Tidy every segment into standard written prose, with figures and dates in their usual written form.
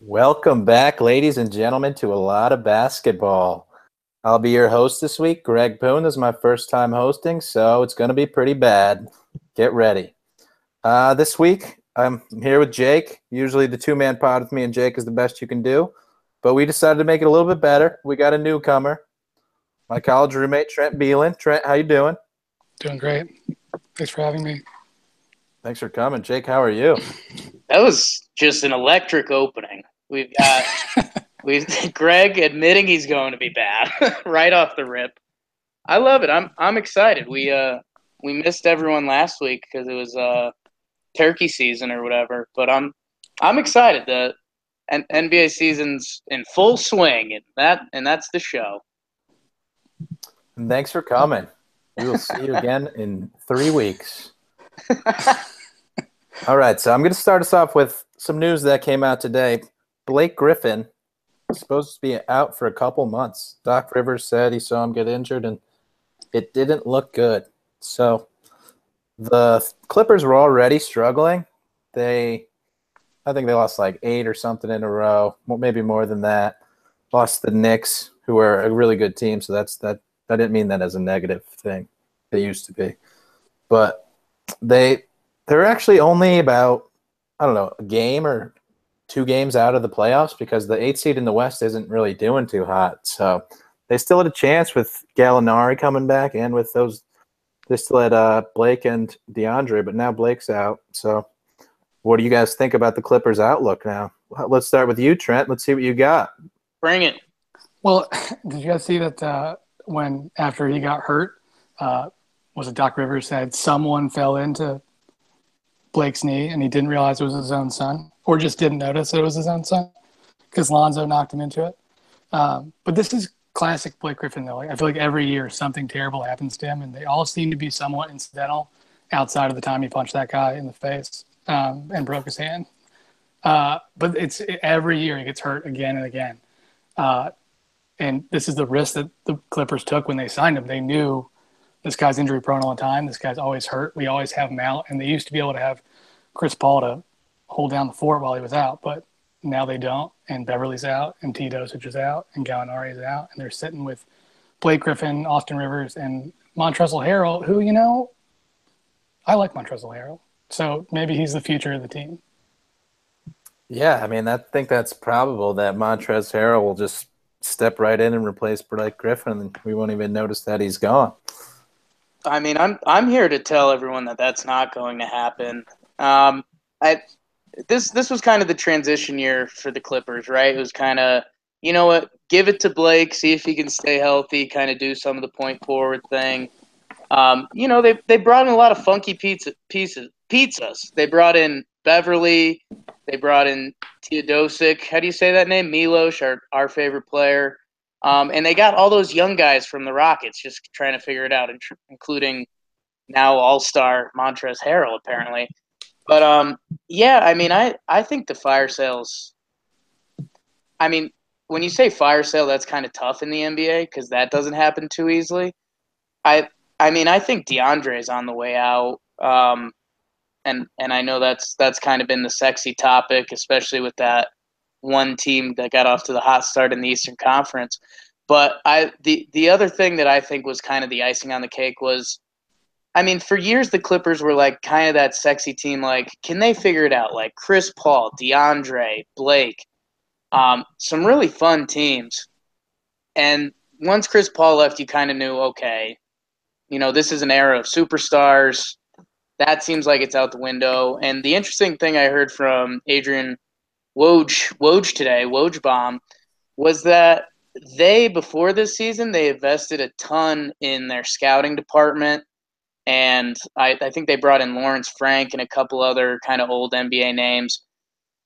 Welcome back, ladies and gentlemen, to a lot of basketball. I'll be your host this week, Greg Poon. This is my first time hosting, so it's going to be pretty bad. Get ready. This week, I'm here with Jake. Usually the two-man pod with me and Jake is the best you can do, but we decided to make it a little bit better. We got a newcomer, my college roommate, Trent Beelan. Trent, how you doing? Doing great. Thanks for having me. Thanks for coming. Jake, how are you? That was just an electric opening. We've got Greg admitting he's going to be bad right off the rip. I love it. I'm excited. We missed everyone last week because it was turkey season or whatever. But I'm excited. The NBA season's in full swing, and that's the show. And thanks for coming. We will see you again in 3 weeks. All right, so I'm going to start us off with some news that came out today. Blake Griffin is supposed to be out for a couple months. Doc Rivers said he saw him get injured, and it didn't look good. So the Clippers were already struggling. I think they lost like 8 or something in a row, maybe more than that. Lost the Knicks, who are a really good team, so that I didn't mean that as a negative thing. They used to be. But they're actually only about, I don't know, a game or 2 games out of the playoffs because the 8th seed in the West isn't really doing too hot. So they still had a chance with Gallinari coming back and with those – they still had Blake and DeAndre, but now Blake's out. So what do you guys think about the Clippers' outlook now? Let's start with you, Trent. Let's see what you got. Bring it. Well, did you guys see that when after he got hurt, was it Doc Rivers said someone fell into Blake's knee and he didn't realize it was his own son, or just didn't notice it was his own son because Lonzo knocked him into it. But this is classic Blake Griffin, though. I feel like every year something terrible happens to him, and they all seem to be somewhat incidental outside of the time he punched that guy in the face and broke his hand. But it's every year he gets hurt again and again. And this is the risk that the Clippers took when they signed him. They knew this guy's injury prone all the time. This guy's always hurt. We always have him out. And they used to be able to have Chris Paul to hold down the fort while he was out, but now they don't. And Beverly's out, and T. Dosage is out, and Gallinari is out. And they're sitting with Blake Griffin, Austin Rivers, and Montrezl Harrell, who, I like Montrezl Harrell. So maybe he's the future of the team. Yeah, I mean, I think that's probable that Montrezl Harrell will just step right in and replace Blake Griffin, and we won't even notice that he's gone. I mean, I'm here to tell everyone that that's not going to happen. This was kind of the transition year for the Clippers, right? It was kind of, you know what, give it to Blake, see if he can stay healthy, kind of do some of the point forward thing. They brought in a lot of funky pizzas. They brought in Beverly, they brought in Teodosic. How do you say that name? Milos, our favorite player. And they got all those young guys from the Rockets just trying to figure it out, including now all-star Montrezl Harrell, apparently. But, I think the fire sales – I mean, when you say fire sale, that's kind of tough in the NBA because that doesn't happen too easily. I think DeAndre is on the way out, and I know that's kind of been the sexy topic, especially with that one team that got off to the hot start in the Eastern Conference. But the other thing that I think was kind of the icing on the cake was, I mean, for years the Clippers were like kind of that sexy team. Like, can they figure it out? Like Chris Paul, DeAndre, Blake, some really fun teams. And once Chris Paul left, you kind of knew, okay, this is an era of superstars. That seems like it's out the window. And the interesting thing I heard from Adrian Woj today, Wojbomb, was that before this season, they invested a ton in their scouting department. And I think they brought in Lawrence Frank and a couple other kind of old NBA names.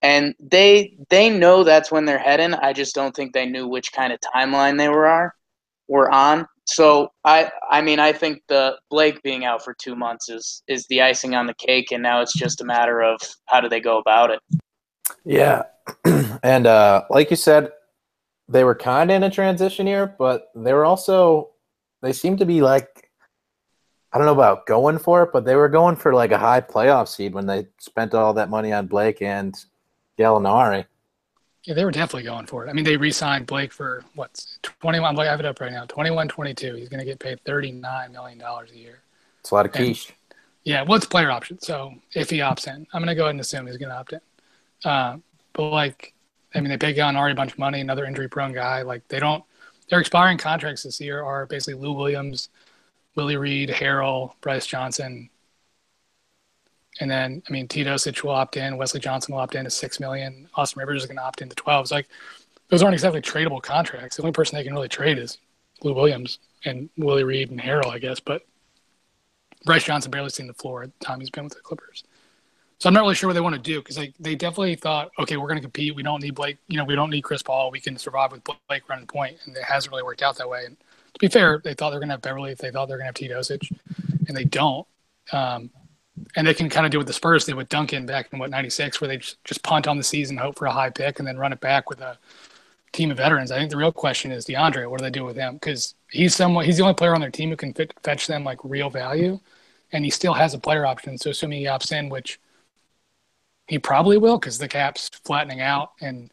And they know that's when they're heading. I just don't think they knew which kind of timeline they were on. So I think the Blake being out for 2 months is the icing on the cake, and now it's just a matter of how do they go about it. Yeah, and like you said, they were kind of in a transition year, but they seemed to be like, I don't know about going for it, but they were going for like a high playoff seed when they spent all that money on Blake and Gallinari. Yeah, they were definitely going for it. I mean, they re-signed Blake for what's 21. I have it up right now. 21-22. He's going to get paid $39 million a year. It's a lot of And, quiche. yeah, well, it's player option. So if he opts in, I'm going to go ahead and assume he's going to opt in. But I mean, they paid Gallinari a bunch of money, another injury-prone guy. Their expiring contracts this year are basically Lou Williams, Willie Reed, Harrell, Bryce Johnson. And then, I mean, Teodosic will opt in. Wesley Johnson will opt in to $6 million. Austin Rivers is going to opt in to 12. It's those aren't exactly tradable contracts. The only person they can really trade is Lou Williams and Willie Reed and Harrell, I guess. But Bryce Johnson barely seen the floor at the time he's been with the Clippers. So I'm not really sure what they want to do because they definitely thought, okay, we're going to compete. We don't need Blake. We don't need Chris Paul. We can survive with Blake running point. And it hasn't really worked out that way. And to be fair, they thought they were going to have Beverly. They thought they were going to have Teodosic, and they don't. And they can kind of do what the Spurs did with Duncan back in, 96, where they just punt on the season, hope for a high pick, and then run it back with a team of veterans. I think the real question is DeAndre. What do they do with him? Because he's the only player on their team who can fetch them, real value, and he still has a player option. So assuming he opts in, which he probably will because the cap's flattening out, and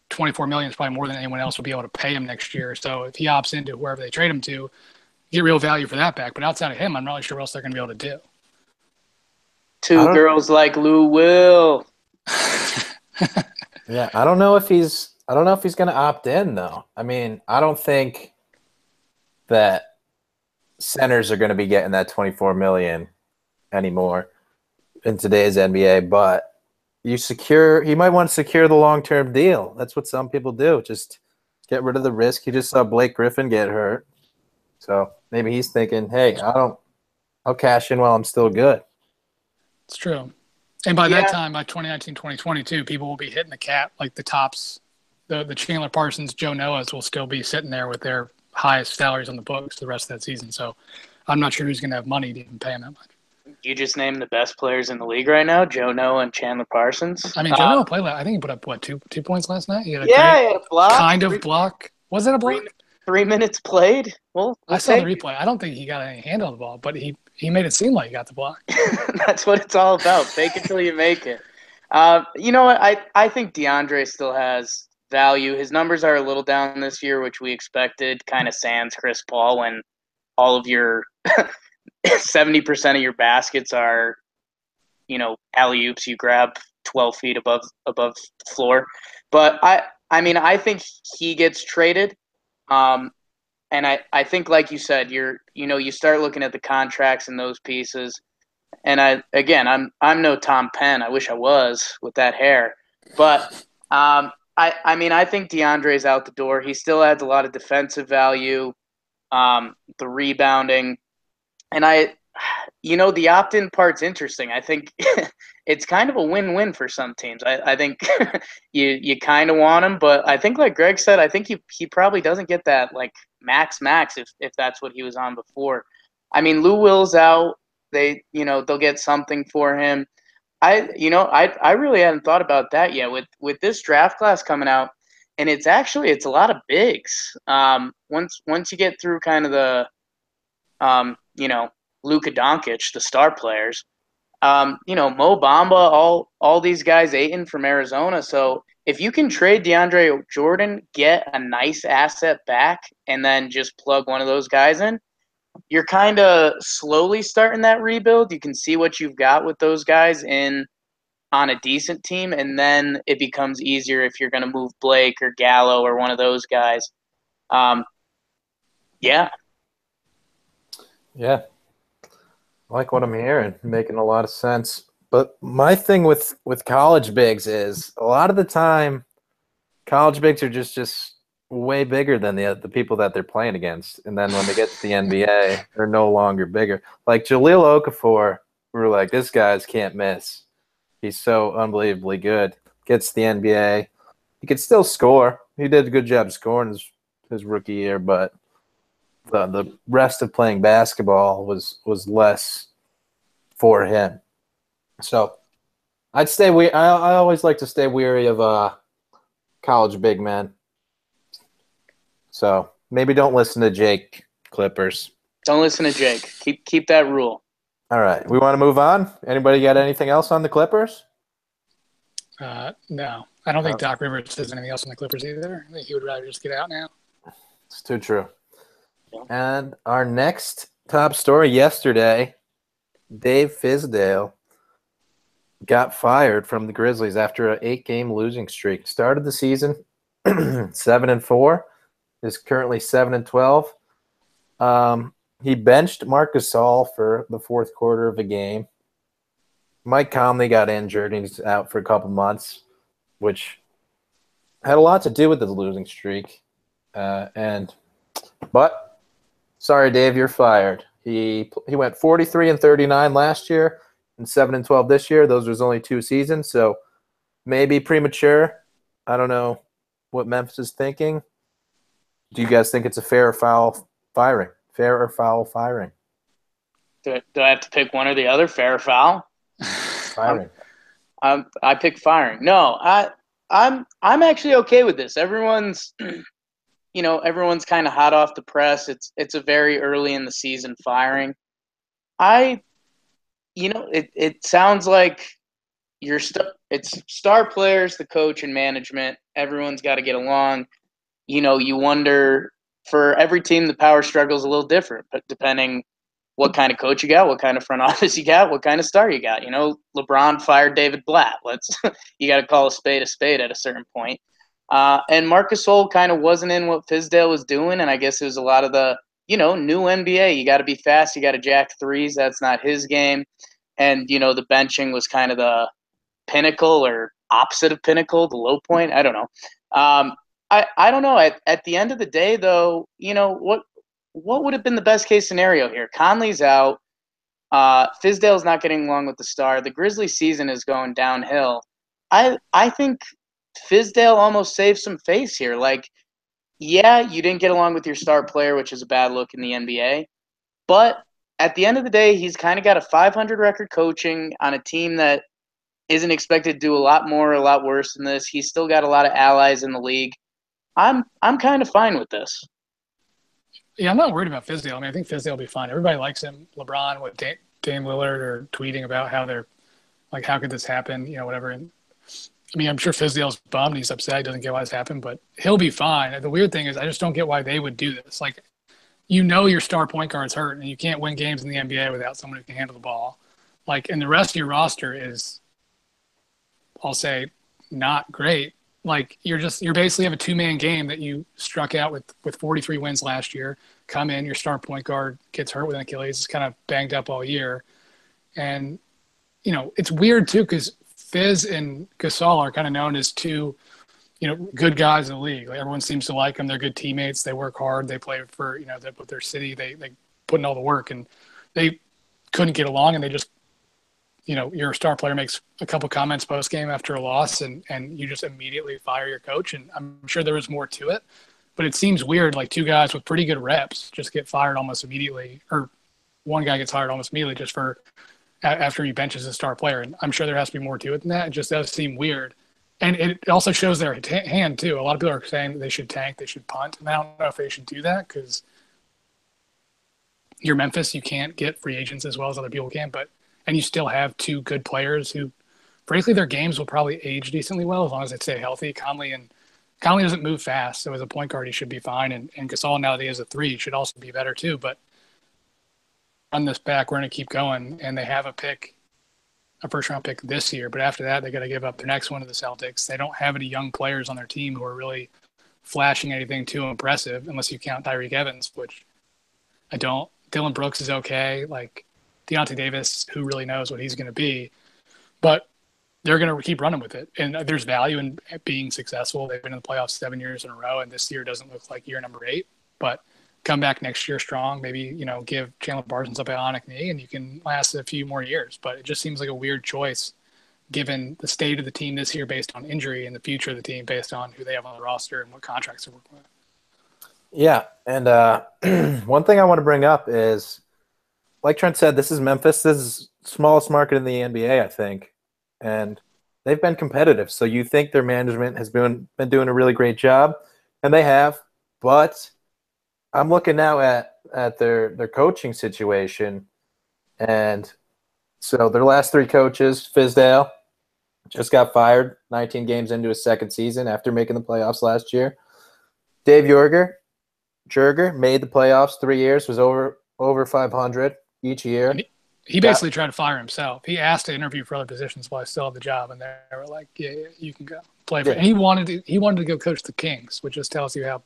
$24 million is probably more than anyone else will be able to pay him next year. So if he opts into whoever they trade him to, get real value for that back. But outside of him, I'm not really sure what else they're going to be able to do. Two girls like Lou Will. Yeah, I don't know if he's going to opt in though. I mean, I don't think that centers are going to be getting that $24 million anymore in today's NBA, but he might want to secure the long-term deal. That's what some people do. Just get rid of the risk. You just saw Blake Griffin get hurt. So maybe he's thinking, hey, I'll cash in while I'm still good. It's true. And by that time, by 2019, 2022, people will be hitting the cap, the tops, the Chandler Parsons, Joe Noahs will still be sitting there with their highest salaries on the books the rest of that season. So I'm not sure who's going to have money to even pay him that much. You just named the best players in the league right now, Joe Noah and Chandler Parsons. I mean, Joe Noah played. I think he put up, 2 points last night? He had he had a block. Kind of block. Was it a block? 3 minutes played. Well, I saw the replay. I don't think he got any hand on the ball, but he made it seem like he got the block. That's what it's all about. Fake it till you make it. You know what? I think DeAndre still has value. His numbers are a little down this year, which we expected. Kind of sans Chris Paul when all of your 70% of your baskets are, alley-oops you grab 12 feet above the floor. But I think he gets traded. And I think, like you said, you start looking at the contracts and those pieces. And I'm no Tom Penn. I wish I was with that hair. But I think DeAndre's out the door. He still adds a lot of defensive value, the rebounding. And the opt-in part's interesting. I think it's kind of a win-win for some teams. I think you kind of want him, but I think, like Greg said, I think he probably doesn't get that max if that's what he was on before. I mean, Lou Will's out. They'll get something for him. I really hadn't thought about that yet with this draft class coming out, and it's a lot of bigs. Once you get through kind of the Luka Doncic, the star players, Mo Bamba, all these guys, Ayton from Arizona. So if you can trade DeAndre Jordan, get a nice asset back, and then just plug one of those guys in, you're kind of slowly starting that rebuild. You can see what you've got with those guys on a decent team, and then it becomes easier if you're going to move Blake or Gallo or one of those guys. Yeah. Yeah. I like what I'm hearing, making a lot of sense. But my thing with college bigs is a lot of the time college bigs are just way bigger than the people that they're playing against. And then when they get to the NBA, they're no longer bigger. Like Jahlil Okafor, we were like, this guy's can't miss. He's so unbelievably good. Gets to the NBA. He could still score. He did a good job scoring his rookie year, but the rest of playing basketball was less for him. So I'd stay. I always like to stay weary of college big men. So maybe don't listen to Jake, Clippers. Don't listen to Jake. Keep that rule. All right, we want to move on. Anybody got anything else on the Clippers? No. I don't think Doc Rivers says anything else on the Clippers either. I think he would rather just get out now. It's too true. And our next top story yesterday, Dave Fizdale got fired from the Grizzlies after an 8-game losing streak. Started the season 7-4, is currently 7-12. He benched Marc Gasol for the fourth quarter of a game. Mike Conley got injured and he's out for a couple months, which had a lot to do with the losing streak. But sorry, Dave, you're fired. He went 43-39 last year and 7-12 this year. Those was only 2 seasons, so maybe premature. I don't know what Memphis is thinking. Do you guys think it's a fair or foul firing? Fair or foul firing? Do I have to pick one or the other? Fair or foul? Firing. I pick firing. No, I'm actually okay with this. Everyone's everyone's kind of hot off the press. It's a very early in the season firing. It sounds like it's star players, the coach, and management. Everyone's got to get along. You wonder, for every team, the power struggle is a little different, but depending what kind of coach you got, what kind of front office you got, what kind of star you got. LeBron fired David Blatt. You got to call a spade at a certain point. And Marc Gasol kind of wasn't in what Fizdale was doing, and I guess it was a lot of the, new NBA. You got to be fast. You got to jack threes. That's not his game. And, the benching was kind of the pinnacle or opposite of pinnacle, the low point. I don't know. I don't know. At the end of the day, though, what would have been the best case scenario here? Conley's out. Fizdale's not getting along with the star. The Grizzlies season is going downhill. I think Fizdale almost saved some face here. Yeah, you didn't get along with your star player, which is a bad look in the NBA. But at the end of the day, he's kind of got a 500 record coaching on a team that isn't expected to do a lot more, a lot worse than this. He's still got a lot of allies in the league. I'm kind of fine with this. Yeah, I'm not worried about Fizdale. I think Fizdale will be fine. Everybody likes him. LeBron, Dame Lillard are tweeting about how they're like, how could this happen? Whatever. And I'm sure Fizdale's bummed. He's upset. He doesn't get why this happened, but he'll be fine. The weird thing is, I just don't get why they would do this. Your star point guard's hurt, and you can't win games in the NBA without someone who can handle the ball. And the rest of your roster is, I'll say, not great. You're basically have a 2-man game that you struck out with 43 wins last year. Come in, your star point guard gets hurt with an Achilles, is kind of banged up all year. And, it's weird too, because Fizz and Gasol are kind of known as two, good guys in the league. Everyone seems to like them. They're good teammates. They work hard. They play for, their city. They put in all the work, and they couldn't get along, and they just, your star player makes a couple comments post game after a loss, and you just immediately fire your coach. And I'm sure there was more to it, but it seems weird. Two guys with pretty good reps just get fired almost immediately, or one guy gets fired almost immediately just for after he benches a star player. And I'm sure there has to be more to it than that. It just does seem weird. And it also shows their hand too. A lot of people are saying they should tank, they should punt. And I don't know if they should do that, because you're Memphis, you can't get free agents as well as other people can, and you still have 2 good players who, frankly, their games will probably age decently well as long as they stay healthy. Conley doesn't move fast, so as a point guard, he should be fine. And Gasol, now that he has a 3, should also be better too. But run this back, we're going to keep going. And they have a first-round pick this year. But after that, they got to give up their next one to the Celtics. They don't have any young players on their team who are really flashing anything too impressive, unless you count Tyreek Evans, which I don't. Dylan Brooks is okay. Deontay Davis, who really knows what he's going to be, but they're going to keep running with it. And there's value in being successful. They've been in the playoffs 7 years in a row, and this year doesn't look like year number 8, but come back next year strong, maybe, give Chandler Parsons a bionic knee and you can last a few more years. But it just seems like a weird choice given the state of the team this year based on injury, and the future of the team based on who they have on the roster and what contracts they're working with. Yeah, and one thing I want to bring up is, like Trent said, this is Memphis. This is the smallest market in the NBA, I think, and they've been competitive. So you think their management has been doing a really great job, and they have. But I'm looking now at their coaching situation, and so their last 3 coaches: Fizdale, just got fired 19 games into his second season after making the playoffs last year. Dave Jurger made the playoffs 3 years, was over 500 each year. And he basically tried to fire himself. He asked to interview for other positions while I still had the job, and they were like, "Yeah, you can go play for." Yeah. And he wanted to go coach the Kings, which just tells you how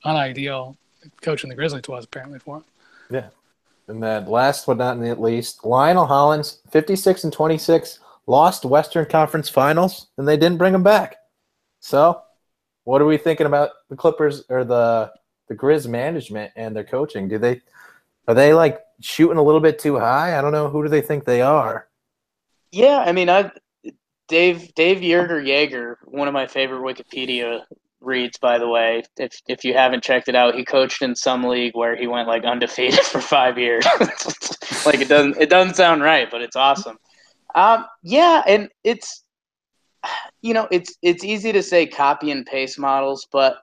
unideal coaching the Grizzlies was apparently for him. Yeah. And then last but not least, Lionel Hollins, 56-26, lost Western Conference Finals, and they didn't bring him back. So, what are we thinking about the Clippers or the Grizz management and their coaching? Are they like shooting a little bit too high? I don't know. Who do they think they are? Yeah, I mean, Dave Jaeger, one of my favorite Wikipedia reads, by the way. If you haven't checked it out, he coached in some league where he went like undefeated for 5 years. Like it doesn't sound right, but it's awesome. Yeah, and it's easy to say copy and paste models, but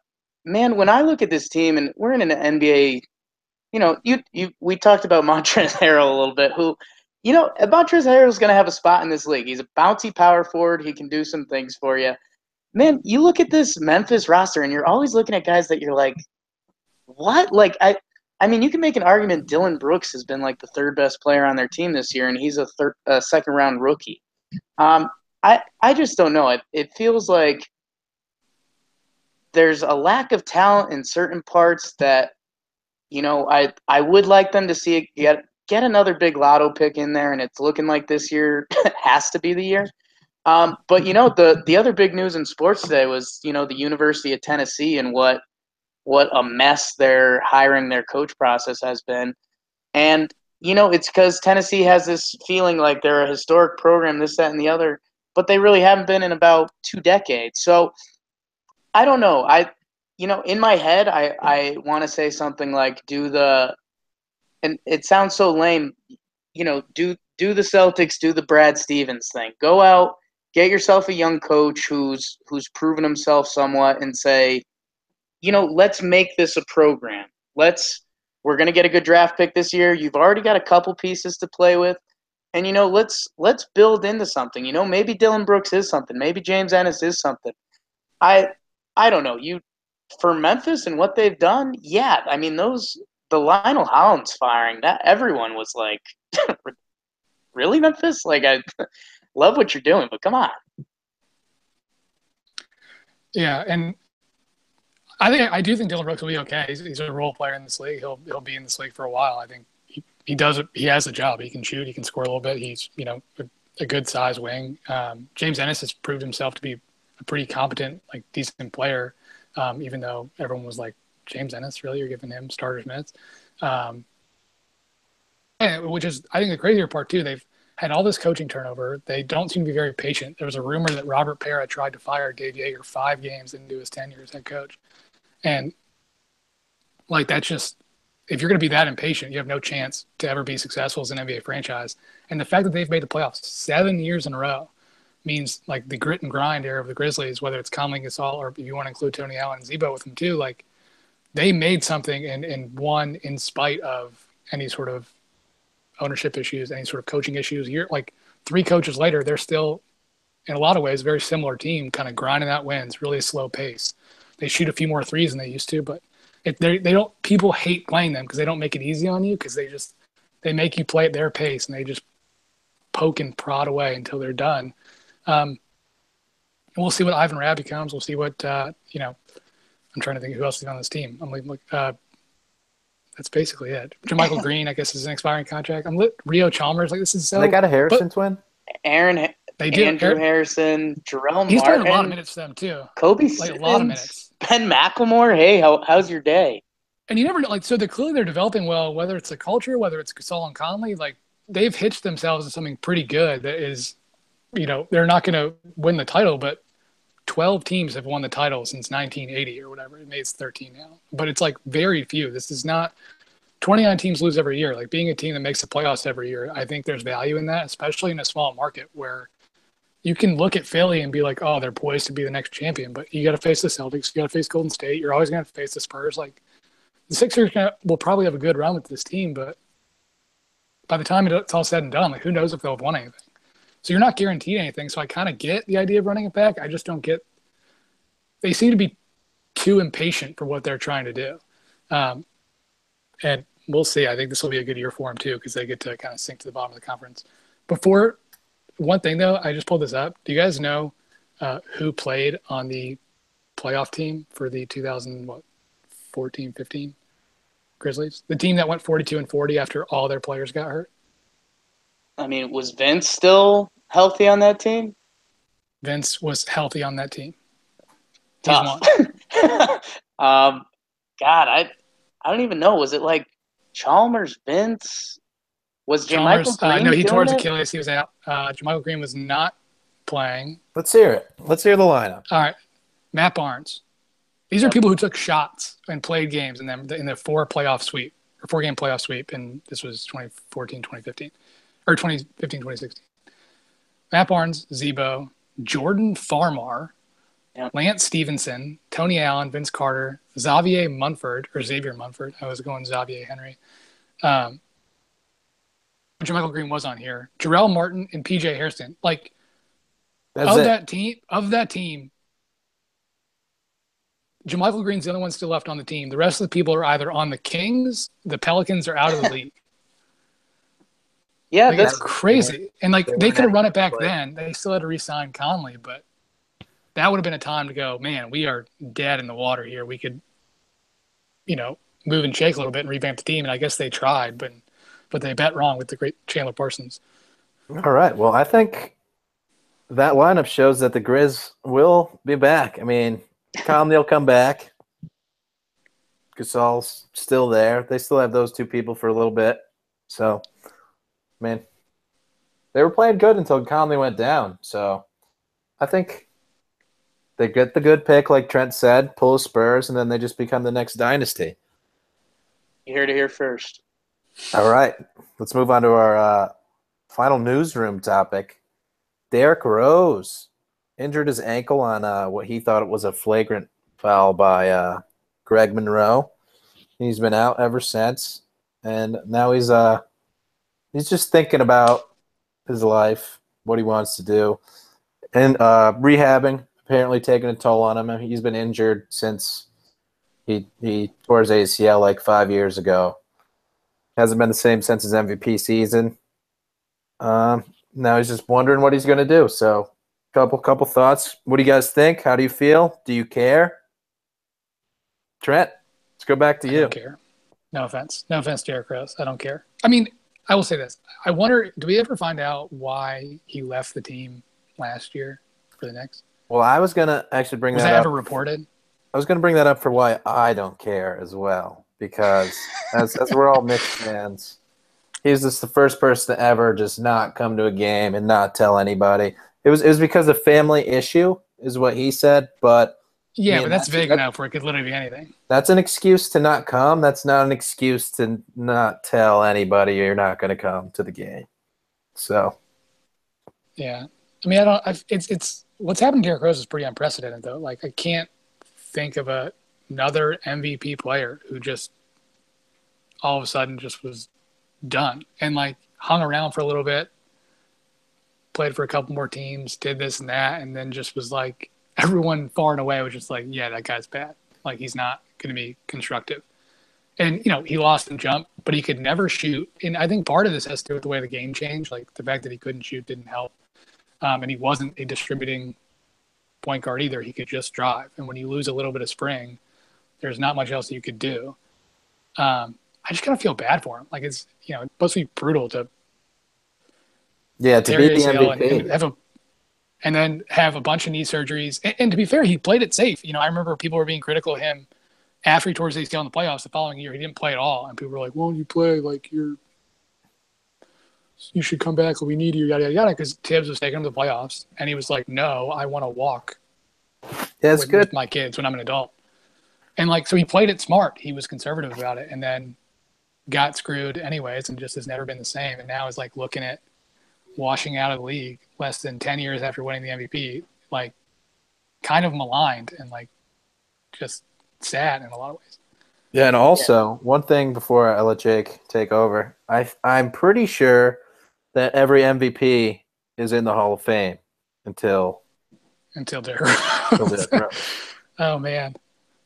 man, when I look at this team, and we're in an NBA, we talked about Montrezl Harrell a little bit, who, Montrezl Harrell is going to have a spot in this league. He's a bouncy power forward. He can do some things for you. Man, you look at this Memphis roster, and you're always looking at guys that you're like, what? Like, I mean, you can make an argument Dylan Brooks has been like the third best player on their team this year, and he's a second-round rookie. I just don't know. It feels like there's a lack of talent in certain parts that, I would like them to see get another big lotto pick in there, and it's looking like this year has to be the year. But the other big news in sports today was the University of Tennessee and what a mess their hiring their coach process has been, and it's because Tennessee has this feeling like they're a historic program, this, that, and the other, but they really haven't been in about 2 decades. So I don't know. In my head, I want to say something like and it sounds so lame, do the Celtics, do the Brad Stevens thing. Go out, get yourself a young coach who's proven himself somewhat, and say, let's make this a program. We're going to get a good draft pick this year. You've already got a couple pieces to play with. And, let's build into something. Maybe Dylan Brooks is something. Maybe James Ennis is something. I don't know. For Memphis and what they've done, yeah. I mean, the Lionel Hollins firing, that everyone was like, really, Memphis? Like, I love what you're doing, but come on. Yeah, and I do think Dylan Brooks will be okay. He's a role player in this league. He'll be in this league for a while. I think he does it. He has a job. He can shoot. He can score a little bit. He's a good size wing. James Ennis has proved himself to be a pretty competent, like decent player. Even though everyone was like, James Ennis, really? You're giving him starters minutes? Which is, I think, the crazier part too. They've had all this coaching turnover. They don't seem to be very patient. There was a rumor that Robert Parra tried to fire Dave Joerger 5 games into his tenure as head coach. And like, that's just, if you're going to be that impatient, you have no chance to ever be successful as an NBA franchise. And the fact that they've made the playoffs 7 years in a row means, like, the grit and grind era of the Grizzlies, whether it's Conley, Gasol, or if you want to include Tony Allen and Zebo with them too, like, they made something and won in spite of any sort of ownership issues, any sort of coaching issues. You're like 3 coaches later, they're still, in a lot of ways, a very similar team, kind of grinding out wins, really slow pace. They shoot a few more threes than they used to, but they don't. People hate playing them because they don't make it easy on you, because they make you play at their pace, and they just poke and prod away until they're done. And we'll see what Ivan Rabb becomes. We'll see what I'm trying to think of who else is on this team. I'm like, that's basically it. JaMychal Green, I guess, is an expiring contract. Rio Chalmers, like, this is so. They got a Harrison twin. Andrew Harrison, Jarrell He's Martin. playing a lot of minutes for them too. Kobe like Simmons, a lot of minutes. Ben McLemore. Hey, how's your day? And you never know. Like, so they're developing well. Whether it's the culture, whether it's Gasol and Conley, like, they've hitched themselves to something pretty good. That is, they're not going to win the title, but 12 teams have won the title since 1980 or whatever. Maybe it's 13 now, but it's like very few. This is not 29 teams lose every year. Like, being a team that makes the playoffs every year, I think there's value in that, especially in a small market where you can look at Philly and be like, oh, they're poised to be the next champion, but you got to face the Celtics, you got to face Golden State, you're always going to face the Spurs. Like, the Sixers will probably have a good run with this team, but by the time it's all said and done, like, who knows if they'll have won anything. So you're not guaranteed anything. So I kind of get the idea of running it back. I just don't get – they seem to be too impatient for what they're trying to do. And we'll see. I think this will be a good year for them too because they get to kind of sink to the bottom of the conference. Before – one thing, though, I just pulled this up. Do you guys know who played on the playoff team for the 2014-15 Grizzlies? The team that went 42-40 after all their players got hurt? I mean, was Vince still healthy on that team? Vince was healthy on that team. Tough. God, I don't even know. Was it like Chalmers, Vince? Was Jermichael Green no, he tore his it? Achilles. He was out. Jermichael Green was not playing. Let's hear it. Let's hear the lineup. All right. Matt Barnes. These are people who took shots and played games in the 4-playoff sweep or 4-game playoff sweep. And this was 2014, 2015 or 2015, 2016. Matt Barnes, Zebo, Jordan Farmar, Lance Stevenson, Tony Allen, Vince Carter, Xavier Munford. I was going Xavier Henry. Michael Green was on here. Jarrell Martin and PJ Hairston. Like that team, JaMychal Green's the only one still left on the team. The rest of the people are either on the Kings, the Pelicans, or out of the league. Yeah, like, that's crazy. And like they could have run it back then. They still had to re-sign Conley, but that would have been a time to go, man, we are dead in the water here. We could, move and shake a little bit and revamp the team. And I guess they tried, but they bet wrong with the great Chandler Parsons. All right. Well, I think that lineup shows that the Grizz will be back. I mean, Conley will come back. Gasol's still there. They still have those two people for a little bit. So, I mean, they were playing good until Conley went down. So, I think they get the good pick, like Trent said, pull Spurs, and then they just become the next dynasty. You heard it here first. All right. Let's move on to our final newsroom topic. Derrick Rose injured his ankle on what he thought it was a flagrant foul by Greg Monroe. He's been out ever since, and now he's just thinking about his life, what he wants to do, and rehabbing apparently taking a toll on him. I mean, he's been injured since he tore his ACL like 5 years ago. Hasn't been the same since his MVP season. Now he's just wondering what he's going to do. So, couple thoughts. What do you guys think? How do you feel? Do you care? Trent, let's go back to you. I don't care. No offense, Derrick Rose. I don't care. I mean, I will say this. I wonder, do we ever find out why he left the team last year for the Knicks? Well, I was going to actually bring that up. Was that ever reported? I was going to bring that up for why I don't care as well. Because as we're all Knicks fans, he was just the first person to ever just not come to a game and not tell anybody. It was because of family issue, is what he said. But yeah, but that's vague enough where it could literally be anything. That's an excuse to not come. That's not an excuse to not tell anybody you're not going to come to the game. So, yeah, I mean, it's what's happened to Derrick Rose is pretty unprecedented, though. Like, I can't think of another MVP player who just all of a sudden just was done and like hung around for a little bit, played for a couple more teams, did this and that, and then just was like everyone far and away was just like, yeah, that guy's bad. Like he's not going to be constructive. And, he lost in jump, but he could never shoot. And I think part of this has to do with the way the game changed. Like the fact that he couldn't shoot didn't help. And he wasn't a distributing point guard either. He could just drive. And when you lose a little bit of spring, there's not much else you could do. I just kind of feel bad for him. Like it's supposed to be brutal to be the MVP and then have a bunch of knee surgeries. And to be fair, he played it safe. I remember people were being critical of him after he tore his ACL in the playoffs. The following year, he didn't play at all, and people were like, "Well, you play like you should come back. We need you." Yada yada yada. Because Tibbs was taking him to the playoffs, and he was like, "No, I want to walk." Yeah, it's good with my kids when I'm an adult. And so he played it smart. He was conservative about it, and then got screwed anyways, and just has never been the same. And now is looking at washing out of the league less than 10 years after winning the MVP, kind of maligned and just sad in a lot of ways. Yeah, and also one thing before I let Jake take over, I'm pretty sure that every MVP is in the Hall of Fame until Derrick Derrick Rose. Rose. Oh man,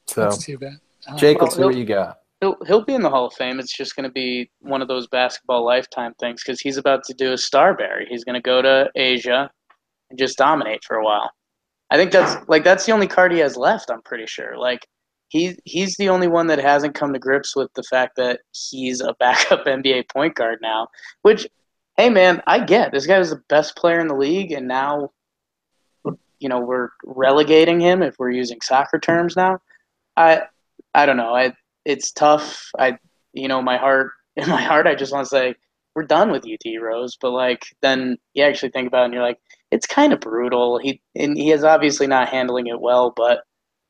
So, that's too bad. Jake, Well, let's see what you got. He'll be in the Hall of Fame. It's just going to be one of those basketball lifetime things because he's about to do a Starberry. He's going to go to Asia and just dominate for a while. I think that's the only card he has left. I'm pretty sure. Like he's the only one that hasn't come to grips with the fact that he's a backup NBA point guard now. Which, hey man, I get this guy was the best player in the league, and now we're relegating him if we're using soccer terms now. I don't know. It's tough. My heart in my heart, I just want to say we're done with you, D Rose. But like, then you actually think about it, and you're like, it's kind of brutal. He is obviously not handling it well, but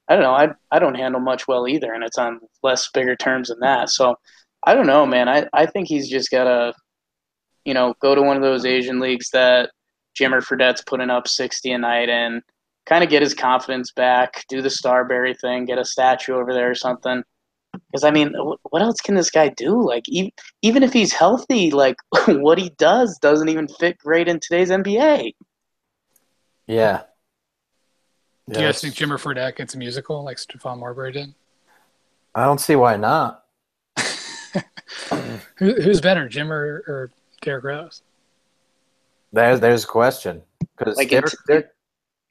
I don't know. I don't handle much well either, and it's on less bigger terms than that. So I don't know, man. I think he's just gotta go to one of those Asian leagues that Jimmer Fredette's putting up 60 a night in, kind of get his confidence back, do the Starberry thing, get a statue over there or something. Because, I mean, what else can this guy do? Like, even if he's healthy, like, what he does doesn't even fit great in today's NBA. Yeah. Do you guys think Jimmer Fredette gets a musical like Stephon Marbury did? I don't see why not. Who's better, Jimmer or Derrick Rose? There's a question. Because like in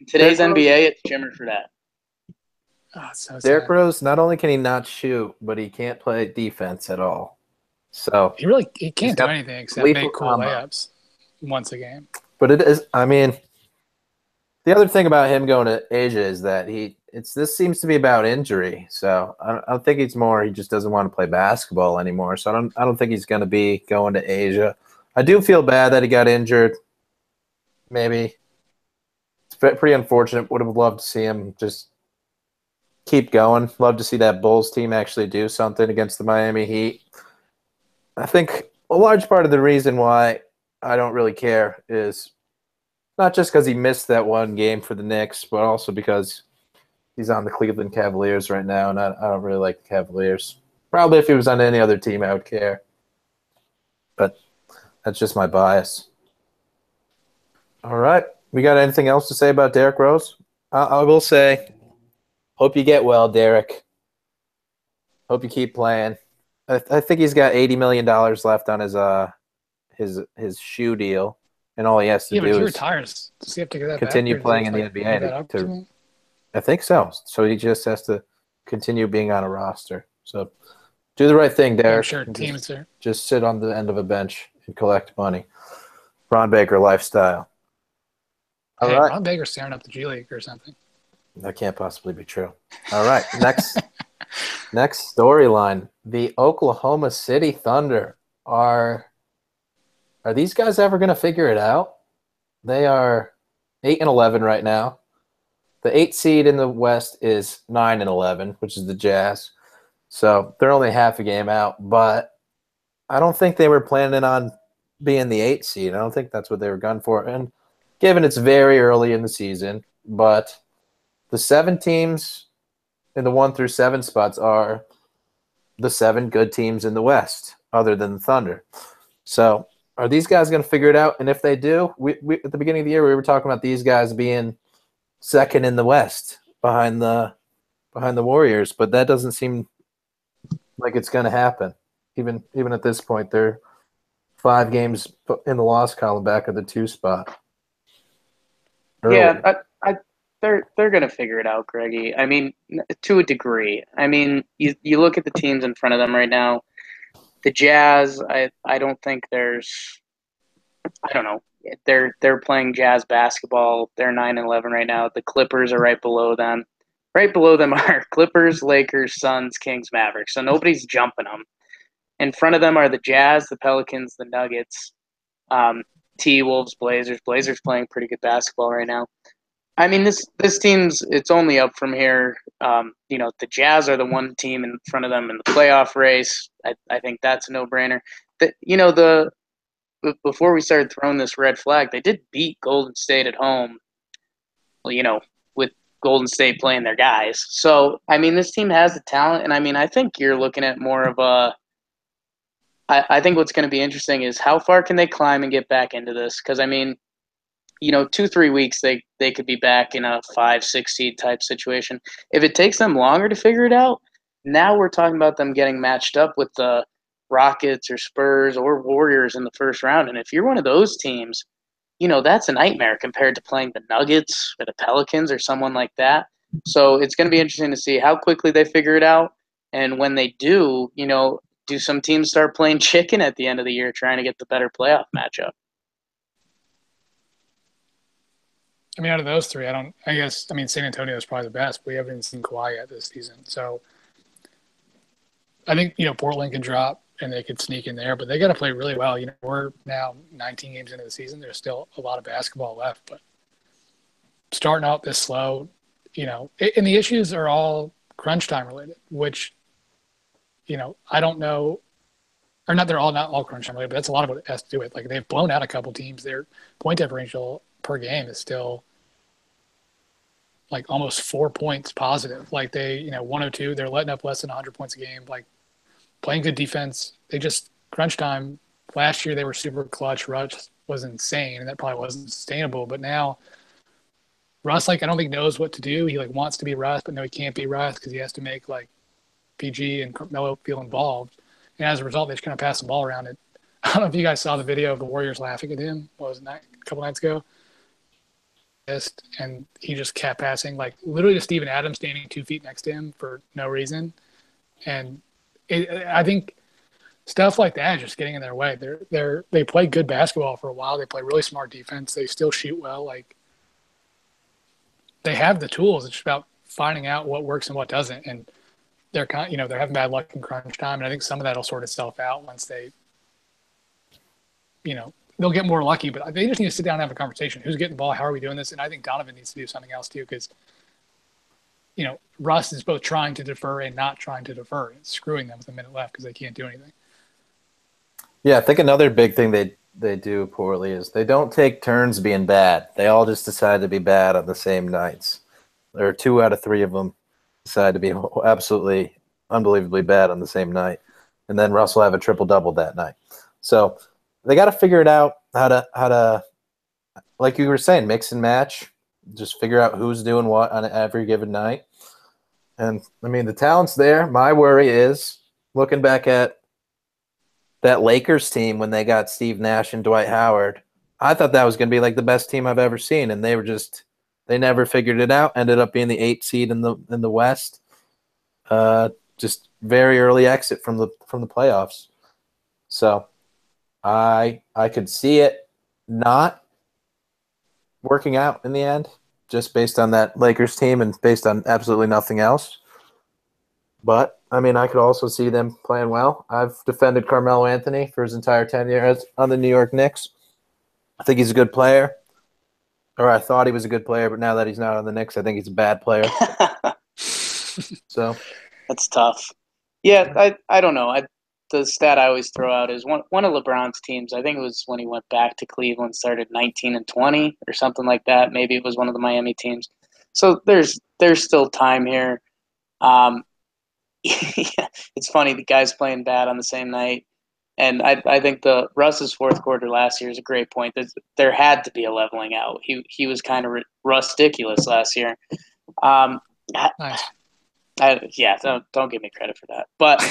today's NBA, it's Jimmer Fredette. Oh, so Derrick Rose, not only can he not shoot, but he can't play defense at all. So he can't do anything except make cool layups once a game. But it is, I mean, the other thing about him going to Asia is that this seems to be about injury. So I don't think he just doesn't want to play basketball anymore. So I don't think he's going to be going to Asia. I do feel bad that he got injured. Maybe it's pretty unfortunate. Would have loved to see him just keep going. Love to see that Bulls team actually do something against the Miami Heat. I think a large part of the reason why I don't really care is not just because he missed that one game for the Knicks, but also because he's on the Cleveland Cavaliers right now, and I don't really like the Cavaliers. Probably if he was on any other team, I would care. But that's just my bias. All right. We got anything else to say about Derrick Rose? I will say, hope you get well, Derrick. Hope you keep playing. I think he's got $80 million left on his shoe deal, and all he has to do is retires. Does he have to get that continue back, playing in the NBA. I think so. So he just has to continue being on a roster. So do the right thing, Derrick. Sure, teams are. Just sit on the end of a bench and collect money. Ron Baker lifestyle. All right. Ron Baker's staring up the G League or something. That can't possibly be true. All right. Next storyline. The Oklahoma City Thunder are these guys ever going to figure it out? They are 8-11 right now. The 8th seed in the West is 9-11, which is the Jazz. So they're only half a game out, but I don't think they were planning on being the 8th seed. I don't think that's what they were gunning for. And given it's very early in the season, but the 7 teams in the 1 through 7 spots are the 7 good teams in the West, other than the Thunder. So are these guys going to figure it out? And if they do, we at the beginning of the year, we were talking about these guys being second in the West behind the Warriors, but that doesn't seem like it's going to happen. Even at this point, they're 5 games in the loss column back at the 2 spot. Early. Yeah, they're going to figure it out, Greggy. I mean, to a degree. I mean, you look at the teams in front of them right now. The Jazz, I don't think there's – I don't know. They're playing Jazz basketball. They're 9-11 right now. The Clippers are right below them. Right below them are Clippers, Lakers, Suns, Kings, Mavericks. So nobody's jumping them. In front of them are the Jazz, the Pelicans, the Nuggets, T-Wolves, Blazers. Blazers playing pretty good basketball right now. I mean, this team's – it's only up from here. The Jazz are the one team in front of them in the playoff race. I think that's a no-brainer. Before we started throwing this red flag, they did beat Golden State at home, with Golden State playing their guys. So, I mean, this team has the talent, and, I mean, I think you're looking at more of a – I think what's going to be interesting is how far can they climb and get back into this? Because, I mean, 2-3 weeks they could be back in a 5-6 seed type situation. If it takes them longer to figure it out, now we're talking about them getting matched up with the Rockets or Spurs or Warriors in the first round. And if you're one of those teams, that's a nightmare compared to playing the Nuggets or the Pelicans or someone like that. So it's going to be interesting to see how quickly they figure it out. And when they do, do some teams start playing chicken at the end of the year trying to get the better playoff matchup? I mean, out of those three, San Antonio is probably the best. We haven't even seen Kawhi yet this season. So I think, Portland can drop and they could sneak in there, but they got to play really well. We're now 19 games into the season. There's still a lot of basketball left, but starting out this slow, and the issues are all crunch time related, which, I don't know, or not, they're all not all crunch time related, but that's a lot of what it has to do with. Like, they've blown out a couple teams. Their point differential per game is still like almost 4 points positive. Like, they, 102, they're letting up less than 100 points a game, like playing good defense. They just crunch time. Last year they were super clutch. Russ was insane, and that probably wasn't sustainable. But now Russ, I don't think knows what to do. He wants to be Russ, but no, he can't be Russ because he has to make PG and Carmelo feel involved. And as a result, they just kind of pass the ball around it. I don't know if you guys saw the video of the Warriors laughing at him. What was it, a couple nights ago? And he just kept passing, literally to Steven Adams standing 2 feet next to him for no reason. And I think stuff like that is just getting in their way. They play good basketball for a while. They play really smart defense. They still shoot well. They have the tools. It's just about finding out what works and what doesn't. And they're they're having bad luck in crunch time. And I think some of that will sort itself out once they, they'll get more lucky, but they just need to sit down and have a conversation. Who's getting the ball? How are we doing this? And I think Donovan needs to do something else too, because, Russ is both trying to defer and not trying to defer. It's screwing them with a minute left because they can't do anything. Yeah, I think another big thing they do poorly is they don't take turns being bad. They all just decide to be bad on the same nights. There are 2 out of 3 of them decide to be absolutely unbelievably bad on the same night, and then Russ will have a triple-double that night. So they got to figure it out how to, like you were saying, mix and match. Just figure out who's doing what on every given night. And, I mean, the talent's there. My worry is, looking back at that Lakers team when they got Steve Nash and Dwight Howard, I thought that was going to be the best team I've ever seen, and they never figured it out. Ended up being the 8th seed in the West. Just very early exit from the playoffs. So I could see it not working out in the end, just based on that Lakers team and based on absolutely nothing else. But, I mean, I could also see them playing well. I've defended Carmelo Anthony for his entire tenure on the New York Knicks. I think he's a good player. Or I thought he was a good player, but now that he's not on the Knicks, I think he's a bad player. So that's tough. Yeah, I don't know. The stat I always throw out is one of LeBron's teams. I think it was when he went back to Cleveland, started 19-20 or something like that. Maybe it was one of the Miami teams. So there's still time here. Yeah, it's funny, the guy's playing bad on the same night. And I think the Russ's fourth quarter last year is a great point. There had to be a leveling out. He was kind of ridiculous last year. Nice. Don't give me credit for that. But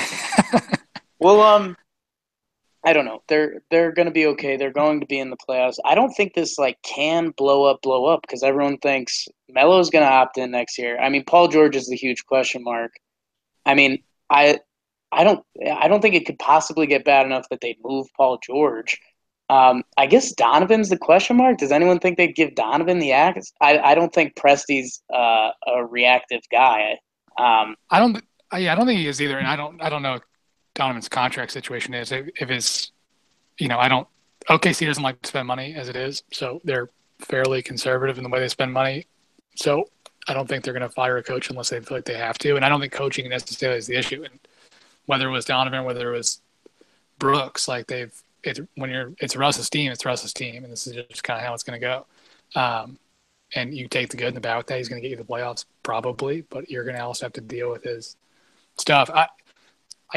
well, I don't know. They're going to be okay. They're going to be in the playoffs. I don't think this can blow up because everyone thinks Melo's going to opt in next year. I mean, Paul George is the huge question mark. I mean, I don't think it could possibly get bad enough that they'd move Paul George. I guess Donovan's the question mark. Does anyone think they'd give Donovan the axe? I don't think Presti's a reactive guy. I don't think he is either, and I don't know what Donovan's contract situation is. If it's, OKC doesn't like to spend money as it is, so they're fairly conservative in the way they spend money. So I don't think they're going to fire a coach unless they feel like they have to, and I don't think coaching necessarily is the issue. And whether it was Donovan, whether it was Brooks, it's Russ's team, and this is just kind of how it's going to go. And you take the good and the bad with that. He's going to get you the playoffs probably, but you're going to also have to deal with his stuff. I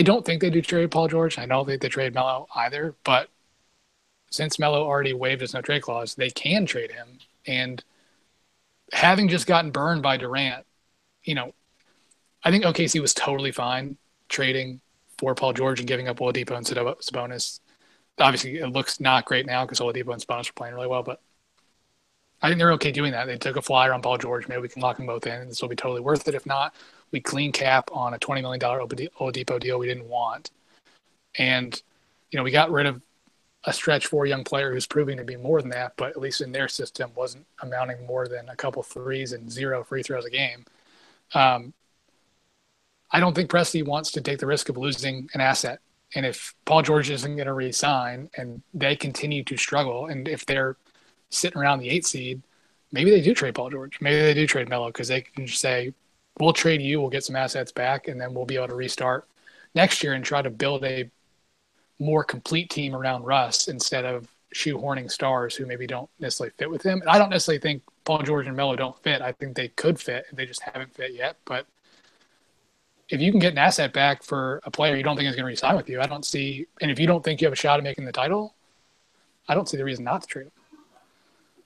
don't think they do trade Paul George. I don't think they trade Melo either, but since Melo already waived his no trade clause, they can trade him. And having just gotten burned by Durant, I think OKC was totally fine trading for Paul George and giving up Oladipo instead of Sabonis. Obviously, it looks not great now because Oladipo and Sabonis are playing really well, but I think they're okay doing that. They took a flyer on Paul George. Maybe we can lock them both in, and this will be totally worth it. If not, we clean cap on a $20 million Oladipo deal we didn't want. And, we got rid of a stretch 4 young player who's proving to be more than that, but at least in their system wasn't amounting more than a couple threes and 0 free throws a game. I don't think Presti wants to take the risk of losing an asset. And if Paul George isn't going to re-sign and they continue to struggle, and if they're sitting around the 8 seed, maybe they do trade Paul George. Maybe they do trade Melo because they can just say, we'll trade you, we'll get some assets back, and then we'll be able to restart next year and try to build a more complete team around Russ instead of shoehorning stars who maybe don't necessarily fit with him. And I don't necessarily think Paul George and Melo don't fit. I think they could fit. They just haven't fit yet. But if you can get an asset back for a player you don't think is going to re-sign with you, I don't see – and if you don't think you have a shot at making the title, I don't see the reason not to trade him.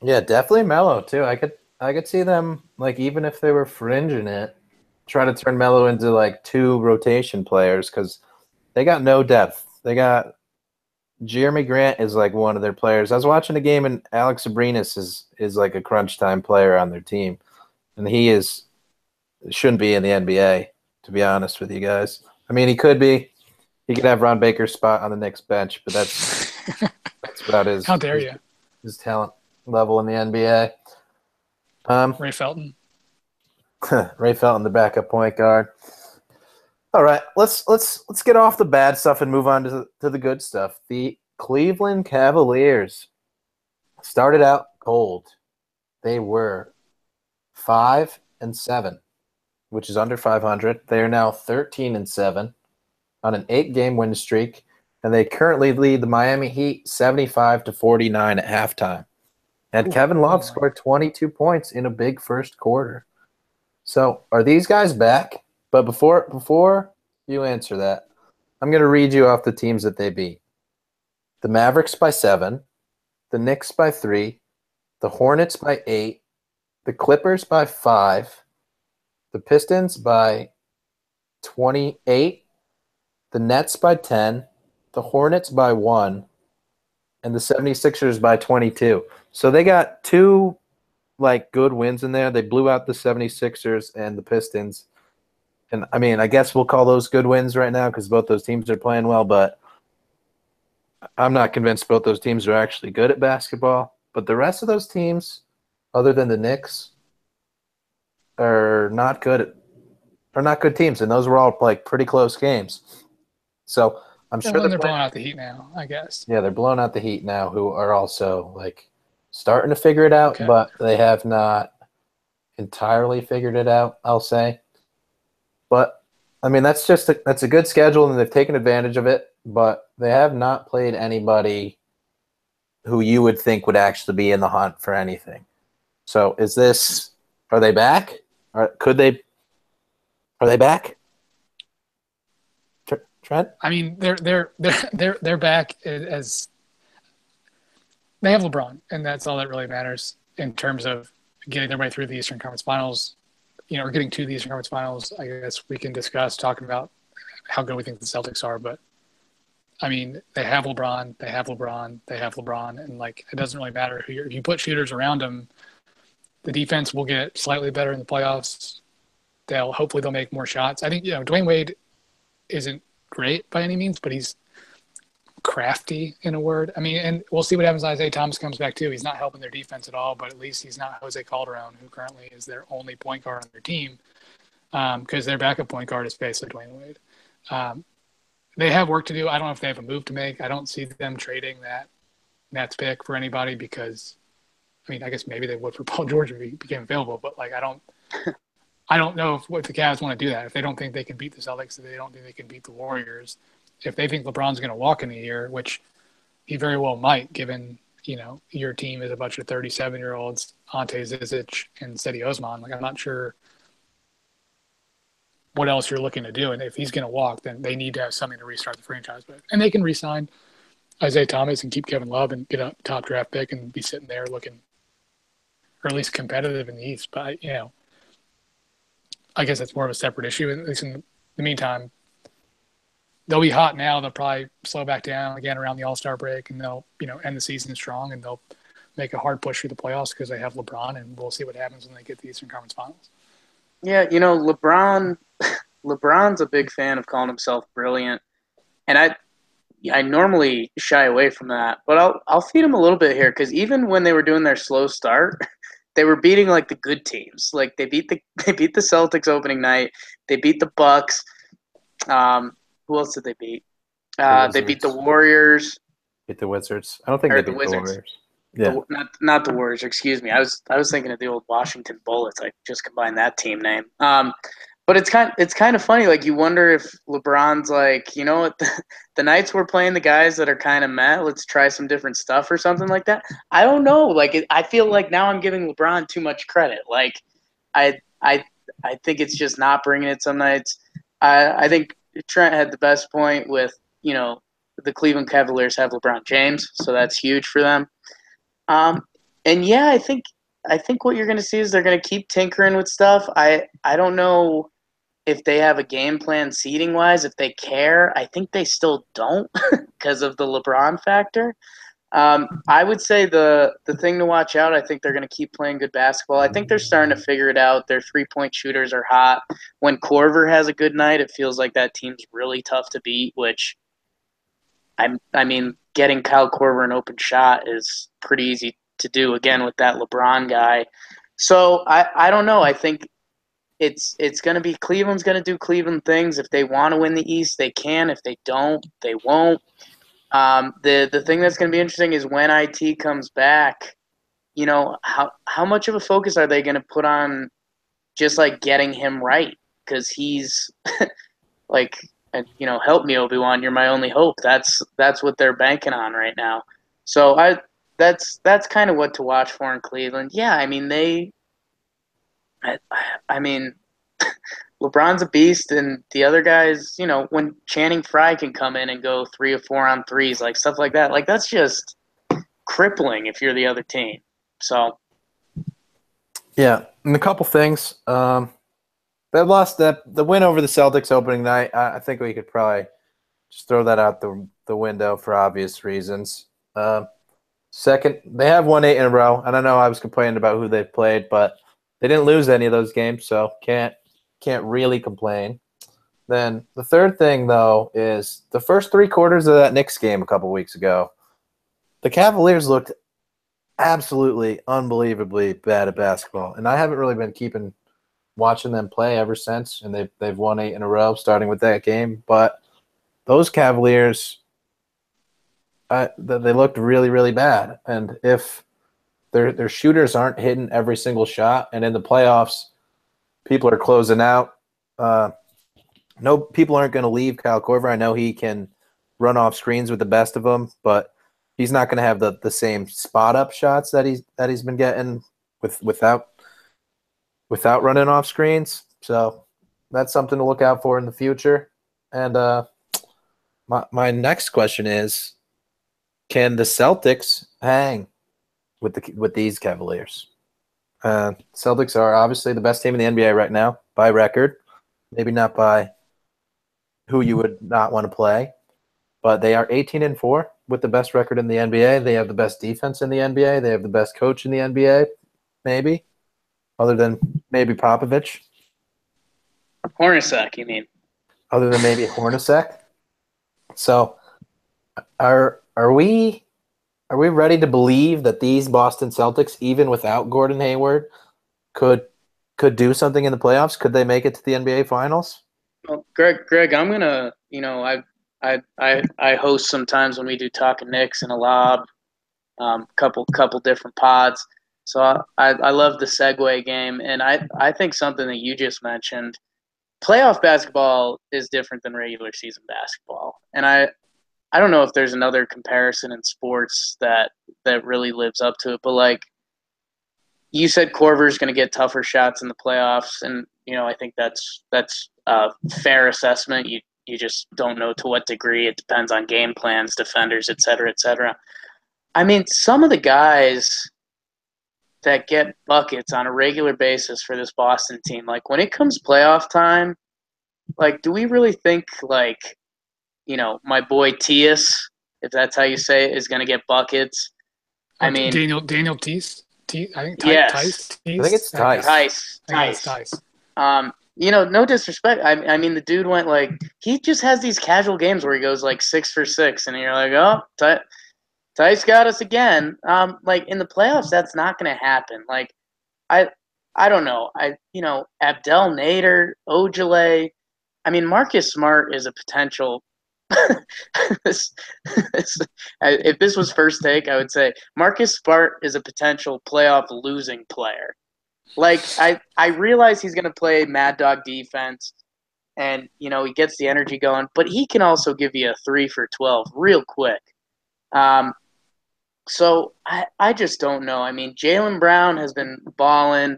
Yeah, definitely Melo too. I could see them, like, even if they were fringing it, try to turn Melo into like 2 rotation players because they got no depth. They got Jeremy Grant is like one of their players. I was watching a game and Alex Abrinas is like a crunch time player on their team, and he shouldn't be in the NBA, to be honest with you guys. I mean, he could be. He could have Ron Baker's spot on the Knicks bench, but that's about How dare you? His talent level in the NBA. Ray Felton. Ray Felton, the backup point guard. All right, let's get off the bad stuff and move on to the good stuff. The Cleveland Cavaliers started out cold. They were 5-7, which is under 500. They are now 13-7 on an 8-game win streak, and they currently lead the Miami Heat 75-49 at halftime. And Kevin Love scored 22 points in a big first quarter. So, are these guys back? But before you answer that, I'm going to read you off the teams that they beat. The Mavericks by 7, the Knicks by 3, the Hornets by 8, the Clippers by 5, the Pistons by 28, the Nets by 10, the Hornets by 1, and the 76ers by 22. So they got 2 good wins in there. They blew out the 76ers and the Pistons. And, I mean, I guess we'll call those good wins right now because both those teams are playing well, but I'm not convinced both those teams are actually good at basketball. But the rest of those teams, other than the Knicks, are not good teams, and those were all pretty close games. So I'm sure they're blowing out the Heat now, I guess. Yeah, they're blowing out the Heat now, who are also starting to figure it out, but they have not entirely figured it out, I'll say. But I mean, that's a good schedule, and they've taken advantage of it. But they have not played anybody who you would think would actually be in the hunt for anything. So, are they back? Are they back? Trent? I mean, they're back as they have LeBron, and that's all that really matters in terms of getting their way through the Eastern Conference Finals. Or getting to the Eastern Conference Finals. I guess we can discuss talking about how good we think the Celtics are, but I mean, they have LeBron, and it doesn't really matter who if you put shooters around them, the defense will get slightly better in the playoffs. Hopefully they'll make more shots. I think Dwayne Wade isn't great by any means, but he's crafty, in a word. I mean, and we'll see what happens when Isaiah Thomas comes back too. He's not helping their defense at all, but at least he's not Jose Calderon, who currently is their only point guard on their team, because their backup point guard is basically Dwayne Wade. They have work to do. I don't know if they have a move to make. I don't see them trading that Nets pick for anybody because, I mean, I guess maybe they would for Paul George if he became available, but I don't know if the Cavs want to do that. If they don't think they can beat the Celtics, if they don't think they can beat the Warriors, if they think LeBron's going to walk in a year, which he very well might, given, your team is a bunch of 37-year-olds, Ante Zizic and Cedi Osman. I'm not sure what else you're looking to do. And if he's going to walk, then they need to have something to restart the franchise with. And they can re-sign Isaiah Thomas and keep Kevin Love and get a top draft pick and be sitting there looking, or at least competitive in the East. But I guess that's more of a separate issue. At least in the meantime, they'll be hot now. They'll probably slow back down again around the All-Star break, and they'll end the season strong, and they'll make a hard push for the playoffs because they have LeBron, and we'll see what happens when they get to the Eastern Conference Finals. Yeah, LeBron's a big fan of calling himself brilliant, and I normally shy away from that, but I'll feed him a little bit here because even when they were doing their slow start, they were beating like the good teams. Like they beat the Celtics opening night. They beat the Bucks. Who else did they beat? They beat the Warriors. Beat the Wizards. I don't think they beat the Warriors. Yeah, not the Warriors. Excuse me. I was thinking of the old Washington Bullets. I just combined that team name. But it's kind of funny. Like you wonder if LeBron's like, you know what, the nights we're playing the guys that are kind of meh, let's try some different stuff or something like that. I don't know. Like I feel like now I'm giving LeBron too much credit. Like I think it's just not bringing it some nights. I think Trent had the best point with the Cleveland Cavaliers have LeBron James, so that's huge for them. And yeah, I think what you're going to see is they're going to keep tinkering with stuff. I don't know if they have a game plan seeding wise, if they care. I think they still don't because of the LeBron factor. I would say the thing to watch out, I think they're going to keep playing good basketball. I think they're starting to figure it out. Their 3-point shooters are hot. When Korver has a good night, it feels like that team's really tough to beat, which I mean, getting Kyle Korver an open shot is pretty easy to do, again, with that LeBron guy. So I don't know. I think it's going to be Cleveland's going to do Cleveland things. If they want to win the East, they can. If they don't, they won't. The thing that's going to be interesting is when IT comes back, how much of a focus are they going to put on just like getting him right? Because he's like, help me, Obi-Wan, you're my only hope. That's what they're banking on right now. So that's kind of what to watch for in Cleveland. Yeah, I mean I mean LeBron's a beast, and the other guys, when Channing Frye can come in and go 3 or 4 on threes, like stuff like that, like that's just crippling if you're the other team. So yeah, and a couple things. They lost the win over the Celtics opening night. I think we could probably just throw that out the window for obvious reasons. Second, they have won 8 in a row. And I know I was complaining about who they've played, but they didn't lose any of those games, so can't really complain. Then the third thing, though, is the first 3 quarters of that Knicks game a couple weeks ago, the Cavaliers looked absolutely unbelievably bad at basketball. And I haven't really been watching them play ever since, and they've won 8 in a row, starting with that game. But those Cavaliers, they looked really, really bad. And if their shooters aren't hitting every single shot, and in the playoffs, people are closing out. No, people aren't going to leave Kyle Korver. I know he can run off screens with the best of them, but he's not going to have the same spot up shots that he's been getting without running off screens. So that's something to look out for in the future. And my next question is, can the Celtics hang with these Cavaliers? Celtics are obviously the best team in the NBA right now by record, maybe not by who you would not want to play, but they are 18-4 with the best record in the NBA. They have the best defense in the NBA. They have the best coach in the NBA, maybe, other than maybe Popovich. Hornacek, you mean? Other than maybe Hornacek. So are we ready to believe that these Boston Celtics, even without Gordon Hayward, could do something in the playoffs? Could they make it to the NBA Finals? Well, Greg, I'm gonna, I host sometimes when we do Talking Knicks and ALOB, couple different pods. So I love the segue game, and I think something that you just mentioned, playoff basketball is different than regular season basketball, and I don't know if there's another comparison in sports that really lives up to it, but like you said, Korver's going to get tougher shots in the playoffs, and I think that's a fair assessment. you just don't know to what degree. It depends on game plans, defenders, et cetera, et cetera. I mean, some of the guys that get buckets on a regular basis for this Boston team, like when it comes playoff time, like do we really think like, my boy Tias, if that's how you say it, is going to get buckets? I mean, Daniel Tice. I think yes. Tice. I think it's Tice. Tice. No disrespect. I mean, the dude went like he just has these casual games where he goes like 6 for 6, and you're like, oh, Tice got us again. Like in the playoffs, that's not going to happen. Like, I don't know. Abdel Nader, Ojale. I mean, Marcus Smart is a potential. If this was first take, I would say Marcus Smart is a potential playoff losing player. Like I realize he's going to play Mad Dog defense, and he gets the energy going, but he can also give you a 3 for 12 real quick. So I just don't know. I mean, Jaylen Brown has been balling.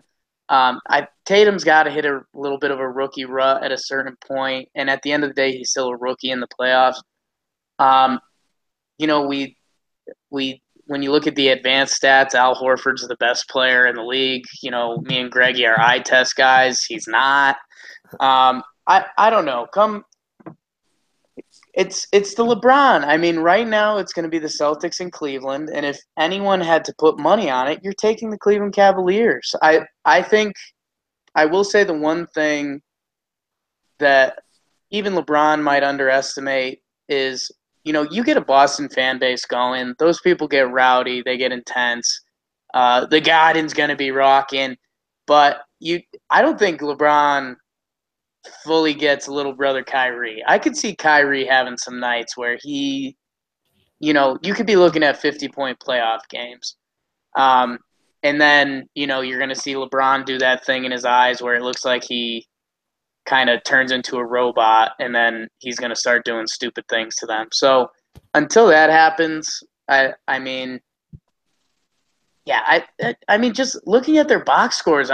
Tatum's got to hit a little bit of a rookie rut at a certain point, and at the end of the day, he's still a rookie in the playoffs. We when you look at the advanced stats, Al Horford's the best player in the league. Me and Greggy are eye test guys. He's not. I don't know. It's the LeBron. I mean, right now it's going to be the Celtics in Cleveland, and if anyone had to put money on it, you're taking the Cleveland Cavaliers. I think I will say the one thing that even LeBron might underestimate is, you get a Boston fan base going. Those people get rowdy. They get intense. The Garden's going to be rocking. But I don't think LeBron fully gets little brother Kyrie. I could see Kyrie having some nights where he, you could be looking at 50-point playoff games. And then, you're going to see LeBron do that thing in his eyes where it looks like he kind of turns into a robot, and then he's going to start doing stupid things to them. So until that happens, I mean, just looking at their box scores,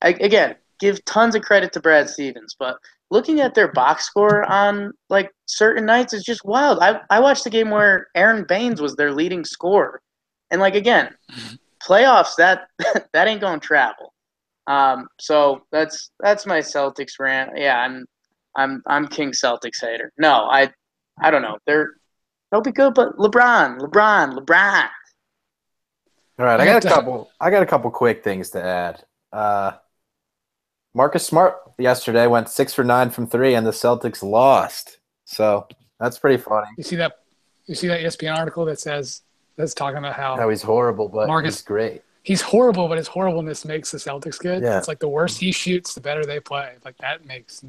again, give tons of credit to Brad Stevens, but looking at their box score on like certain nights is just wild. I watched the game where Aaron Baines was their leading scorer, and like again, playoffs that ain't going to travel. So that's my Celtics rant. Yeah, I'm King Celtics hater. No, I don't know. They'll be good, but LeBron. All right, I got a couple quick things to add. Marcus Smart yesterday went 6 for 9 from 3, and the Celtics lost. So that's pretty funny. You see that ESPN article that's talking about how he's horrible, but he's great. He's horrible, but his horribleness makes the Celtics good. Yeah. It's like the worse he shoots, the better they play. Like that's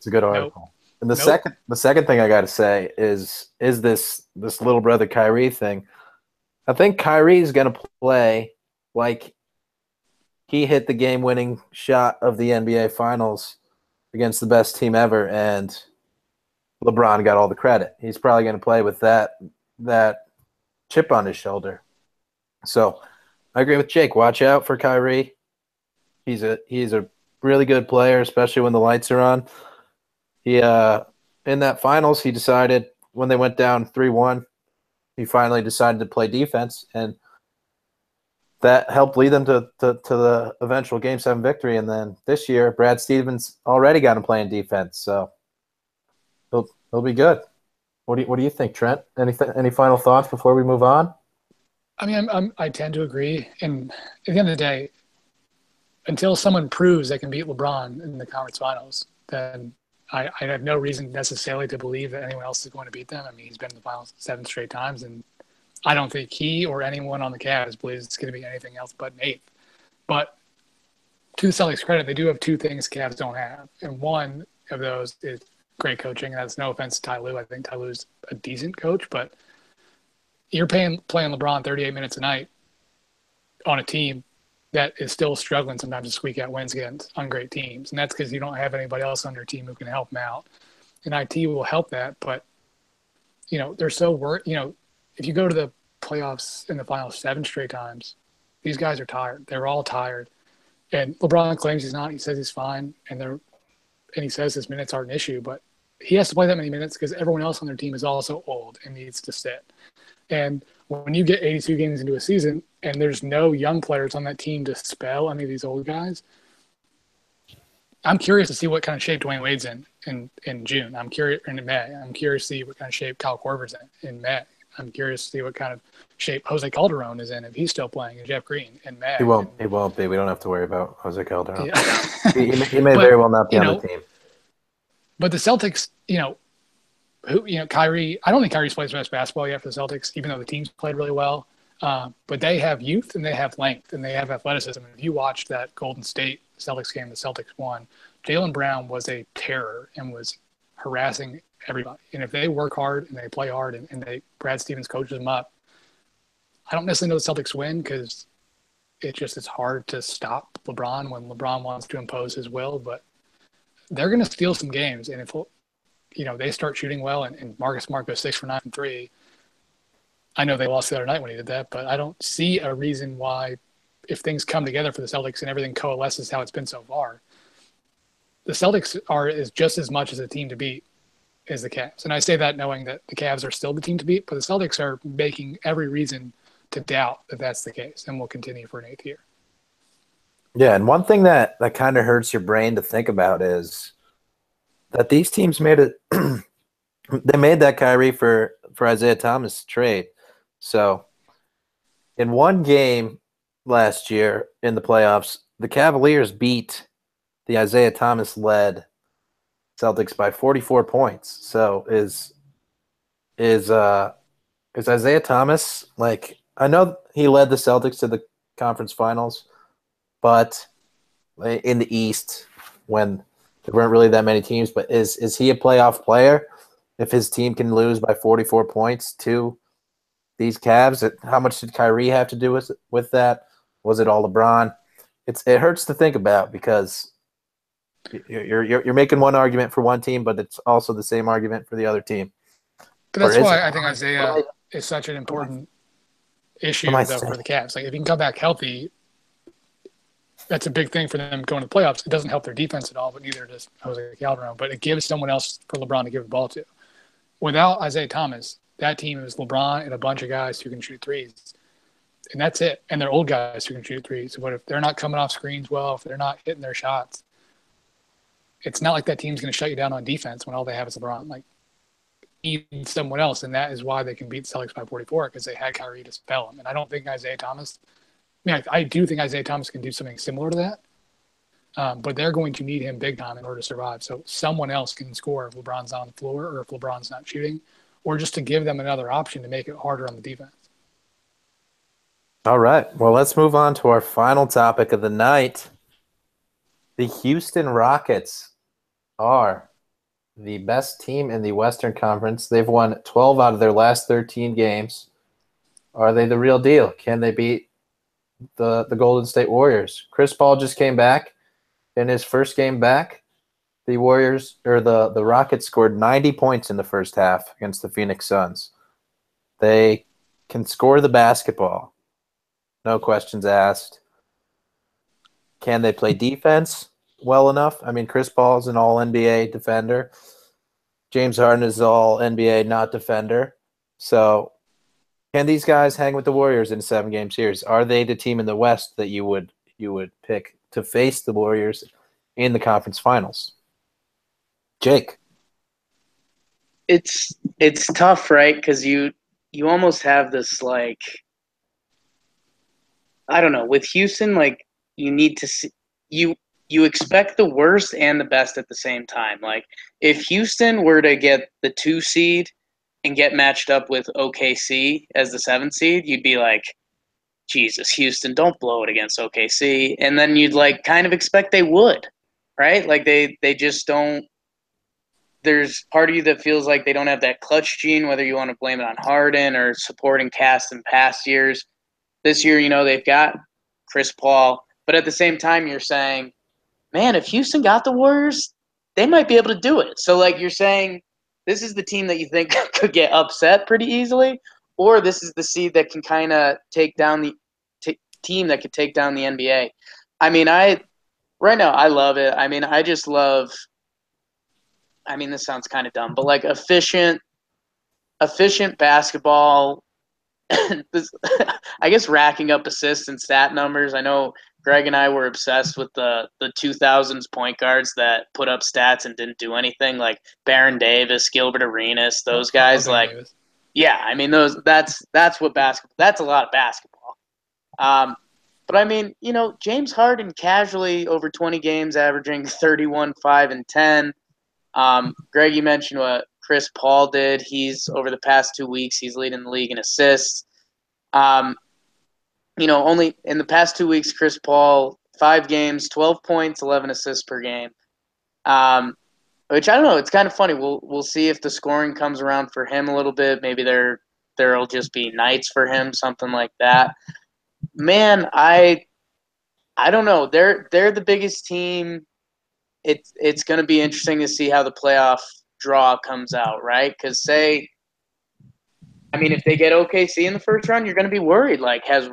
a good article. And the second thing I got to say is this little brother Kyrie thing. I think Kyrie's going to play like he hit the game-winning shot of the NBA Finals against the best team ever, and LeBron got all the credit. He's probably going to play with that chip on his shoulder. So I agree with Jake. Watch out for Kyrie. He's a really good player, especially when the lights are on. He in that finals, he decided when they went down 3-1, he finally decided to play defense, and that helped lead them to the eventual Game 7 victory. And then this year, Brad Stevens already got him playing defense, so he'll be good. What do you think, Trent? Any final thoughts before we move on? I mean, I tend to agree. And at the end of the day, until someone proves they can beat LeBron in the conference finals, then I have no reason necessarily to believe that anyone else is going to beat them. I mean, he's been in the finals 7 straight times, and I don't think he or anyone on the Cavs believes it's going to be anything else but an 8th. But to the Celtics' credit, they do have 2 things Cavs don't have, and one of those is great coaching. And that's no offense to Ty Lue. I think Ty Lue's a decent coach, but you're playing LeBron 38 minutes a night on a team that is still struggling sometimes to squeak out wins against ungreat teams. And that's because you don't have anybody else on your team who can help them out. And IT will help that. But, they're so if you go to the playoffs in the finals 7 straight times, these guys are tired. They're all tired. And LeBron claims he's not. He says he's fine. And he says his minutes aren't an issue, but he has to play that many minutes because everyone else on their team is also old and needs to sit. And when you get 82 games into a season and there's no young players on that team to spell any of these old guys, I'm curious to see what kind of shape Dwayne Wade's in June. I'm curious in May. I'm curious to see what kind of shape Kyle Korver's in May. I'm curious to see what kind of shape Jose Calderon is in if he's still playing, and Jeff Green in May. He won't be. We don't have to worry about Jose Calderon. Yeah. he may very well not be on the team. But the Celtics, Kyrie, I don't think Kyrie's played his best basketball yet for the Celtics, even though the team's played really well. But they have youth and they have length and they have athleticism. And if you watched that Golden State Celtics game the Celtics won, Jaylen Brown was a terror and was harassing everybody. And if they work hard and they play hard and Brad Stevens coaches them up, I don't necessarily know the Celtics win because it's hard to stop LeBron when LeBron wants to impose his will. But they're going to steal some games. And if they start shooting well and Marcus Smart goes 6 for 9 from 3, I know they lost the other night when he did that, but I don't see a reason why, if things come together for the Celtics and everything coalesces how it's been so far, the Celtics is just as much as a team to beat as the Cavs. And I say that knowing that the Cavs are still the team to beat, but the Celtics are making every reason to doubt that that's the case and will continue for an 8th year. Yeah, and one thing that kind of hurts your brain to think about is that these teams made it they made that Kyrie for Isaiah Thomas trade. So in one game last year in the playoffs, the Cavaliers beat the Isaiah Thomas-led Celtics by 44 points. So is Isaiah Thomas, I know he led the Celtics to the conference finals, but in the East when there weren't really that many teams, but is he a playoff player if his team can lose by 44 points to these Cavs? How much did Kyrie have to do with that? Was it all LeBron? It hurts to think about because you're making one argument for one team, but it's also the same argument for the other team. But that's why I think Isaiah is such an important issue for the Cavs. If he can come back healthy, that's a big thing for them going to the playoffs. It doesn't help their defense at all, but neither does Jose Calderon. But it gives someone else for LeBron to give the ball to. Without Isaiah Thomas, that team is LeBron and a bunch of guys who can shoot threes. And that's it. And they're old guys who can shoot threes. But if they're not coming off screens well, if they're not hitting their shots, it's not like that team's going to shut you down on defense when all they have is LeBron. Even someone else, and that is why they can beat the Celtics by 44 because they had Kyrie to spell them. And I don't think Isaiah Thomas – I do think Isaiah Thomas can do something similar to that, but they're going to need him big time in order to survive. So someone else can score if LeBron's on the floor or if LeBron's not shooting, or just to give them another option to make it harder on the defense. All right. Well, let's move on to our final topic of the night. The Houston Rockets are the best team in the Western Conference. They've won 12 out of their last 13 games. Are they the real deal? Can they beat the Golden State Warriors? Chris Paul just came back. In his first game back, the Rockets scored 90 points in the first half against the Phoenix Suns. They can score the basketball. No questions asked. Can they play defense well enough? I mean, Chris Paul is an all-NBA defender. James Harden is all-NBA not defender. So can these guys hang with the Warriors in a 7-game series? Are they the team in the West that you would pick to face the Warriors in the conference finals? Jake. It's tough, right? Because you almost have this I don't know, with Houston, you need to see you expect the worst and the best at the same time. If Houston were to get the 2 seed and get matched up with OKC as the 7th seed, you'd be like, Jesus, Houston, don't blow it against OKC. And then you'd kind of expect they would, right? They just don't. There's part of you that feels like they don't have that clutch gene, whether you want to blame it on Harden or supporting cast in past years. This year, they've got Chris Paul. But at the same time, you're saying, man, if Houston got the Warriors, they might be able to do it. So, you're saying this is the team that you think could get upset pretty easily, or this is the seed that can kind of take down the team that could take down the NBA. I mean, right now, I love it. I mean, I just love I mean, this sounds kind of dumb, but like efficient basketball. This, I guess racking up assists and stat numbers. I know Greg and I were obsessed with the 2000s point guards that put up stats and didn't do anything, like Baron Davis, Gilbert Arenas, those guys. Like, Davis. yeah, I mean those. That's what basketball. That's a lot of basketball. But I mean, James Harden casually over 20 games, averaging 31, 5, and 10. Greg, you mentioned what Chris Paul did. He's over the past 2 weeks, he's leading the league in assists. Only in the past 2 weeks, Chris Paul, 5 games, 12 points, 11 assists per game. Which I don't know. It's kind of funny. We'll see if the scoring comes around for him a little bit. Maybe there'll just be nights for him, something like that. Man, I don't know. They're the biggest team. It's going to be interesting to see how the playoff draw comes out, right? Because if they get OKC in the first round, you're going to be worried. Like, has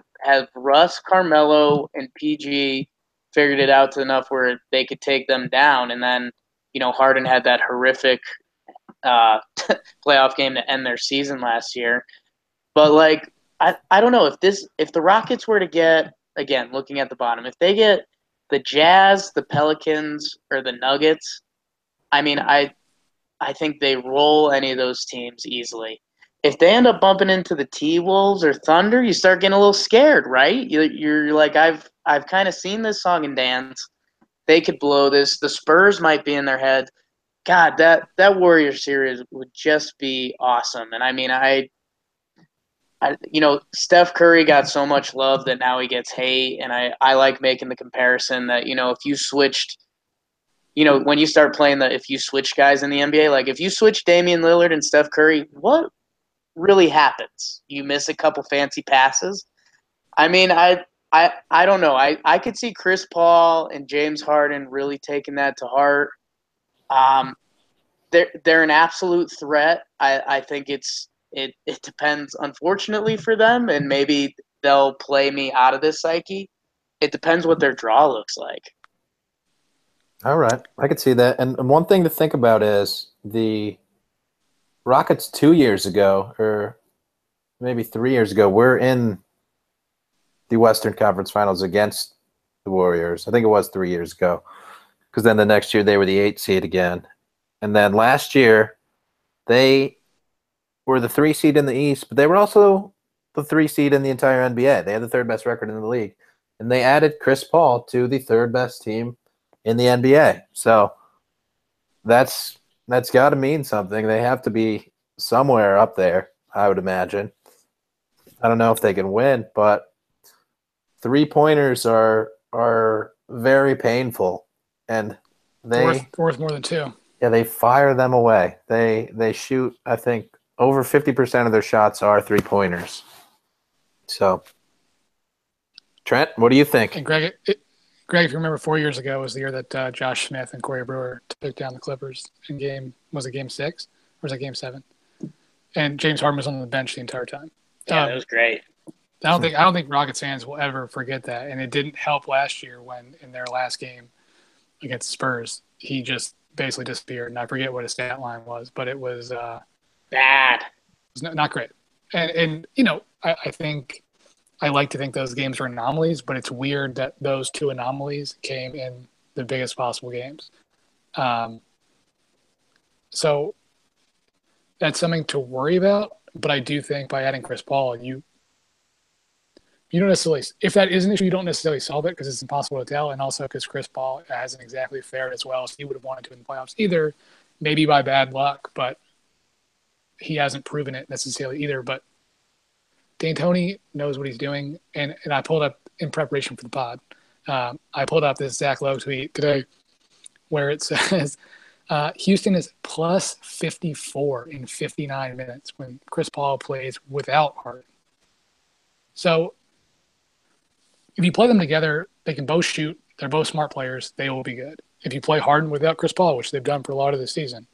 Russ, Carmelo, and PG figured it out to enough where they could take them down? And then, Harden had that horrific playoff game to end their season last year. But like, I don't know if the Rockets were to get, again, looking at the bottom, if they get the Jazz, the Pelicans, or the Nuggets, I think they roll any of those teams easily. If they end up bumping into the T-Wolves or Thunder, you start getting a little scared, right? You're like, I've kind of seen this song and dance. They could blow this. The Spurs might be in their head. God, that Warriors series would just be awesome. And Steph Curry got so much love that now he gets hate, and I like making the comparison that, if you switched, when you start playing if you switch guys in the NBA, like if you switch Damian Lillard and Steph Curry, what really happens? You miss a couple fancy passes? I don't know. I could see Chris Paul and James Harden really taking that to heart. They're an absolute threat. I think it depends, unfortunately for them, and maybe they'll play me out of this psyche. It depends what their draw looks like. All right. I could see that. And one thing to think about is the Rockets 2 years ago, or maybe 3 years ago, were in the Western Conference Finals against the Warriors. I think it was 3 years ago, because then the next year they were the 8 seed again. And then last year they were the 3 seed in the East, but they were also the 3 seed in the entire NBA. They had the third best record in the league. And they added Chris Paul to the third best team in the NBA. So that's got to mean something. They have to be somewhere up there, I would imagine. I don't know if they can win, but 3-pointers are very painful, and they worth more than 2. Yeah, they fire them away. They shoot, I think, over 50% of their shots are 3-pointers. So, Trent, what do you think? And Greg, if you remember, 4 years ago was the year that Josh Smith and Corey Brewer took down the Clippers in game 6 or was that game 7? And James Harden was on the bench the entire time. Yeah, that was great. I don't think Rockets fans will ever forget that. And it didn't help last year when in their last game against the Spurs, he just basically disappeared. And I forget what his stat line was, but it was bad. It was not great. And I think I like to think those games are anomalies, but it's weird that those 2 anomalies came in the biggest possible games. So that's something to worry about. But I do think by adding Chris Paul, you don't necessarily, if that is an issue, you don't necessarily solve it because it's impossible to tell. And also because Chris Paul hasn't exactly fared as well as he would have wanted to in the playoffs either, maybe by bad luck, but he hasn't proven it necessarily either. But D'Antoni knows what he's doing. And I pulled up in preparation for the pod, I pulled up this Zach Lowe tweet today where it says Houston is plus 54 in 59 minutes when Chris Paul plays without Harden. So if you play them together, they can both shoot. They're both smart players. They will be good. If you play Harden without Chris Paul, which they've done for a lot of the season,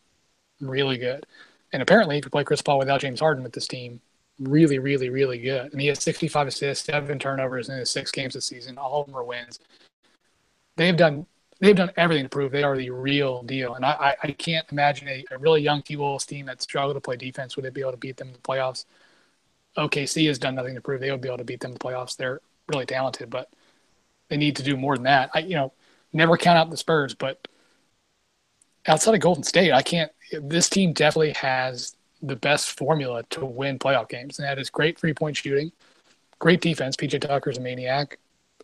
really good. And apparently, if you play Chris Paul without James Harden with this team, really, really, really good. And he has 65 assists, 7 turnovers in his 6 games this season. All of them are wins. They have done they've done everything to prove they are the real deal. And I can't imagine a really young T-Wolves team that struggled to play defense would they be able to beat them in the playoffs. OKC has done nothing to prove they would be able to beat them in the playoffs. They're really talented, but they need to do more than that. Never count out the Spurs, but outside of Golden State, this team definitely has the best formula to win playoff games, and that is great 3-point shooting, great defense. PJ Tucker's a maniac.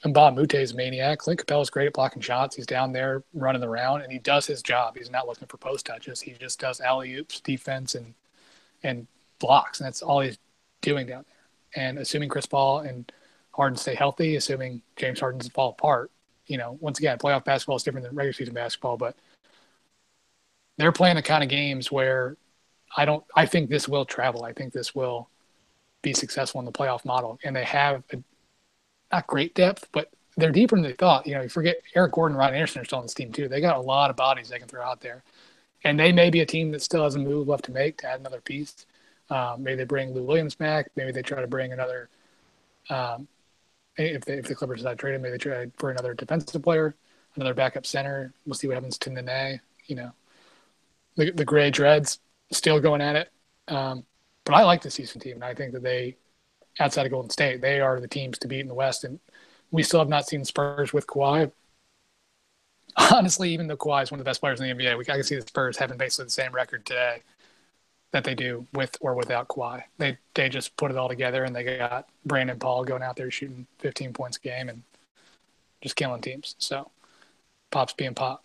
Mbah Mute is a maniac. Clint Capella's great at blocking shots. He's down there running the round, and he does his job. He's not looking for post touches. He just does alley-oops, defense, and blocks, and that's all he's doing down there. And assuming Chris Paul and Harden stay healthy, assuming James Harden doesn't fall apart, once again, playoff basketball is different than regular season basketball, but they're playing the kind of games where I think this will travel. I think this will be successful in the playoff model. And they have not great depth, but they're deeper than they thought. You forget Eric Gordon and Ryan Anderson are still on this team too. They got a lot of bodies they can throw out there. And they may be a team that still has a move left to make to add another piece. Maybe they bring Lou Williams back. Maybe they try to bring another if the Clippers decide to trade him, maybe they try for another defensive player, another backup center. We'll see what happens to Nene. The Gray Dreads still going at it. But I like this Houston team, and I think that they, outside of Golden State, they are the teams to beat in the West. And we still have not seen Spurs with Kawhi. Honestly, even though Kawhi is one of the best players in the NBA, I can see the Spurs having basically the same record today that they do with or without Kawhi. They just put it all together, and they got Brandon Paul going out there shooting 15 points a game and just killing teams. So Pop's being Pop.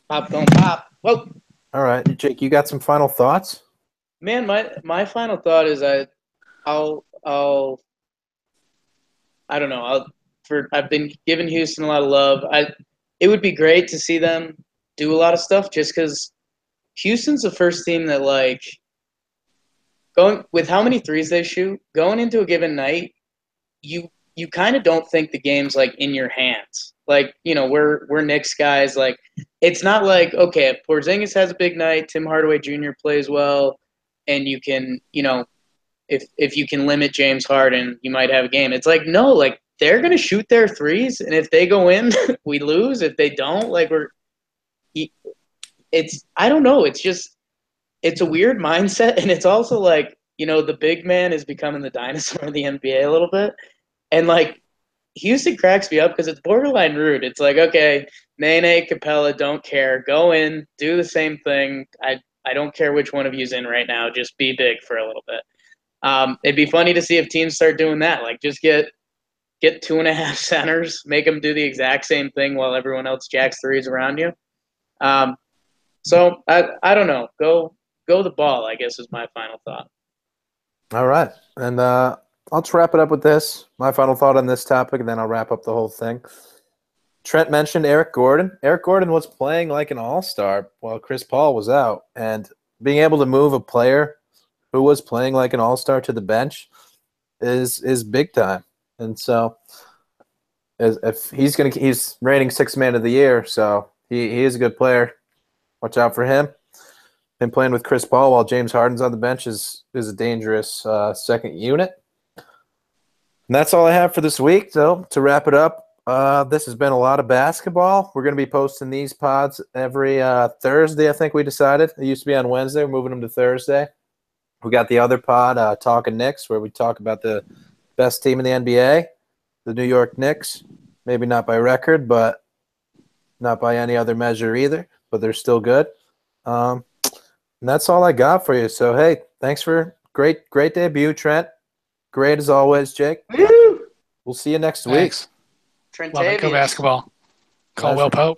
Pop don't pop. Whoa. All right, Jake, you got some final thoughts? Man, my final thought is I don't know. I've been giving Houston a lot of love. It would be great to see them do a lot of stuff just because Houston's the first team that going with how many threes they shoot, going into a given night, you kind of don't think the game's in your hands. We're Knicks guys. It's not okay, if Porzingis has a big night, Tim Hardaway Jr. plays well, and you can, if you can limit James Harden, you might have a game. It's no, they're going to shoot their threes, and if they go in, we lose. If they don't, I don't know. It's a weird mindset, and it's also the big man is becoming the dinosaur of the NBA a little bit. And Houston cracks me up because it's borderline rude. It's okay, Nene, Capella, don't care. Go in, do the same thing. I don't care which one of you's in right now. Just be big for a little bit. It'd be funny to see if teams start doing that. Just get 2.5 centers, make them do the exact same thing while everyone else jacks threes around you. So I don't know. Go the ball, I guess, is my final thought. All right. And I'll just wrap it up with this. My final thought on this topic, and then I'll wrap up the whole thing. Trent mentioned Eric Gordon. Eric Gordon was playing like an all-star while Chris Paul was out. And being able to move a player who was playing like an all-star to the bench is big time. And so if he's reigning sixth man of the year, so he is a good player. Watch out for him. And playing with Chris Paul while James Harden's on the bench is a dangerous second unit. And that's all I have for this week. So to wrap it up, this has been a lot of basketball. We're going to be posting these pods every Thursday, I think we decided. It used to be on Wednesday. We're moving them to Thursday. We got the other pod, Talking Knicks, where we talk about the best team in the NBA, the New York Knicks. Maybe not by record, but not by any other measure either. But they're still good. And that's all I got for you. So, hey, thanks for great debut, Trent. Great as always, Jake. Woo! We'll see you next week. Thanks. Love it. Go basketball. Caldwell Pope.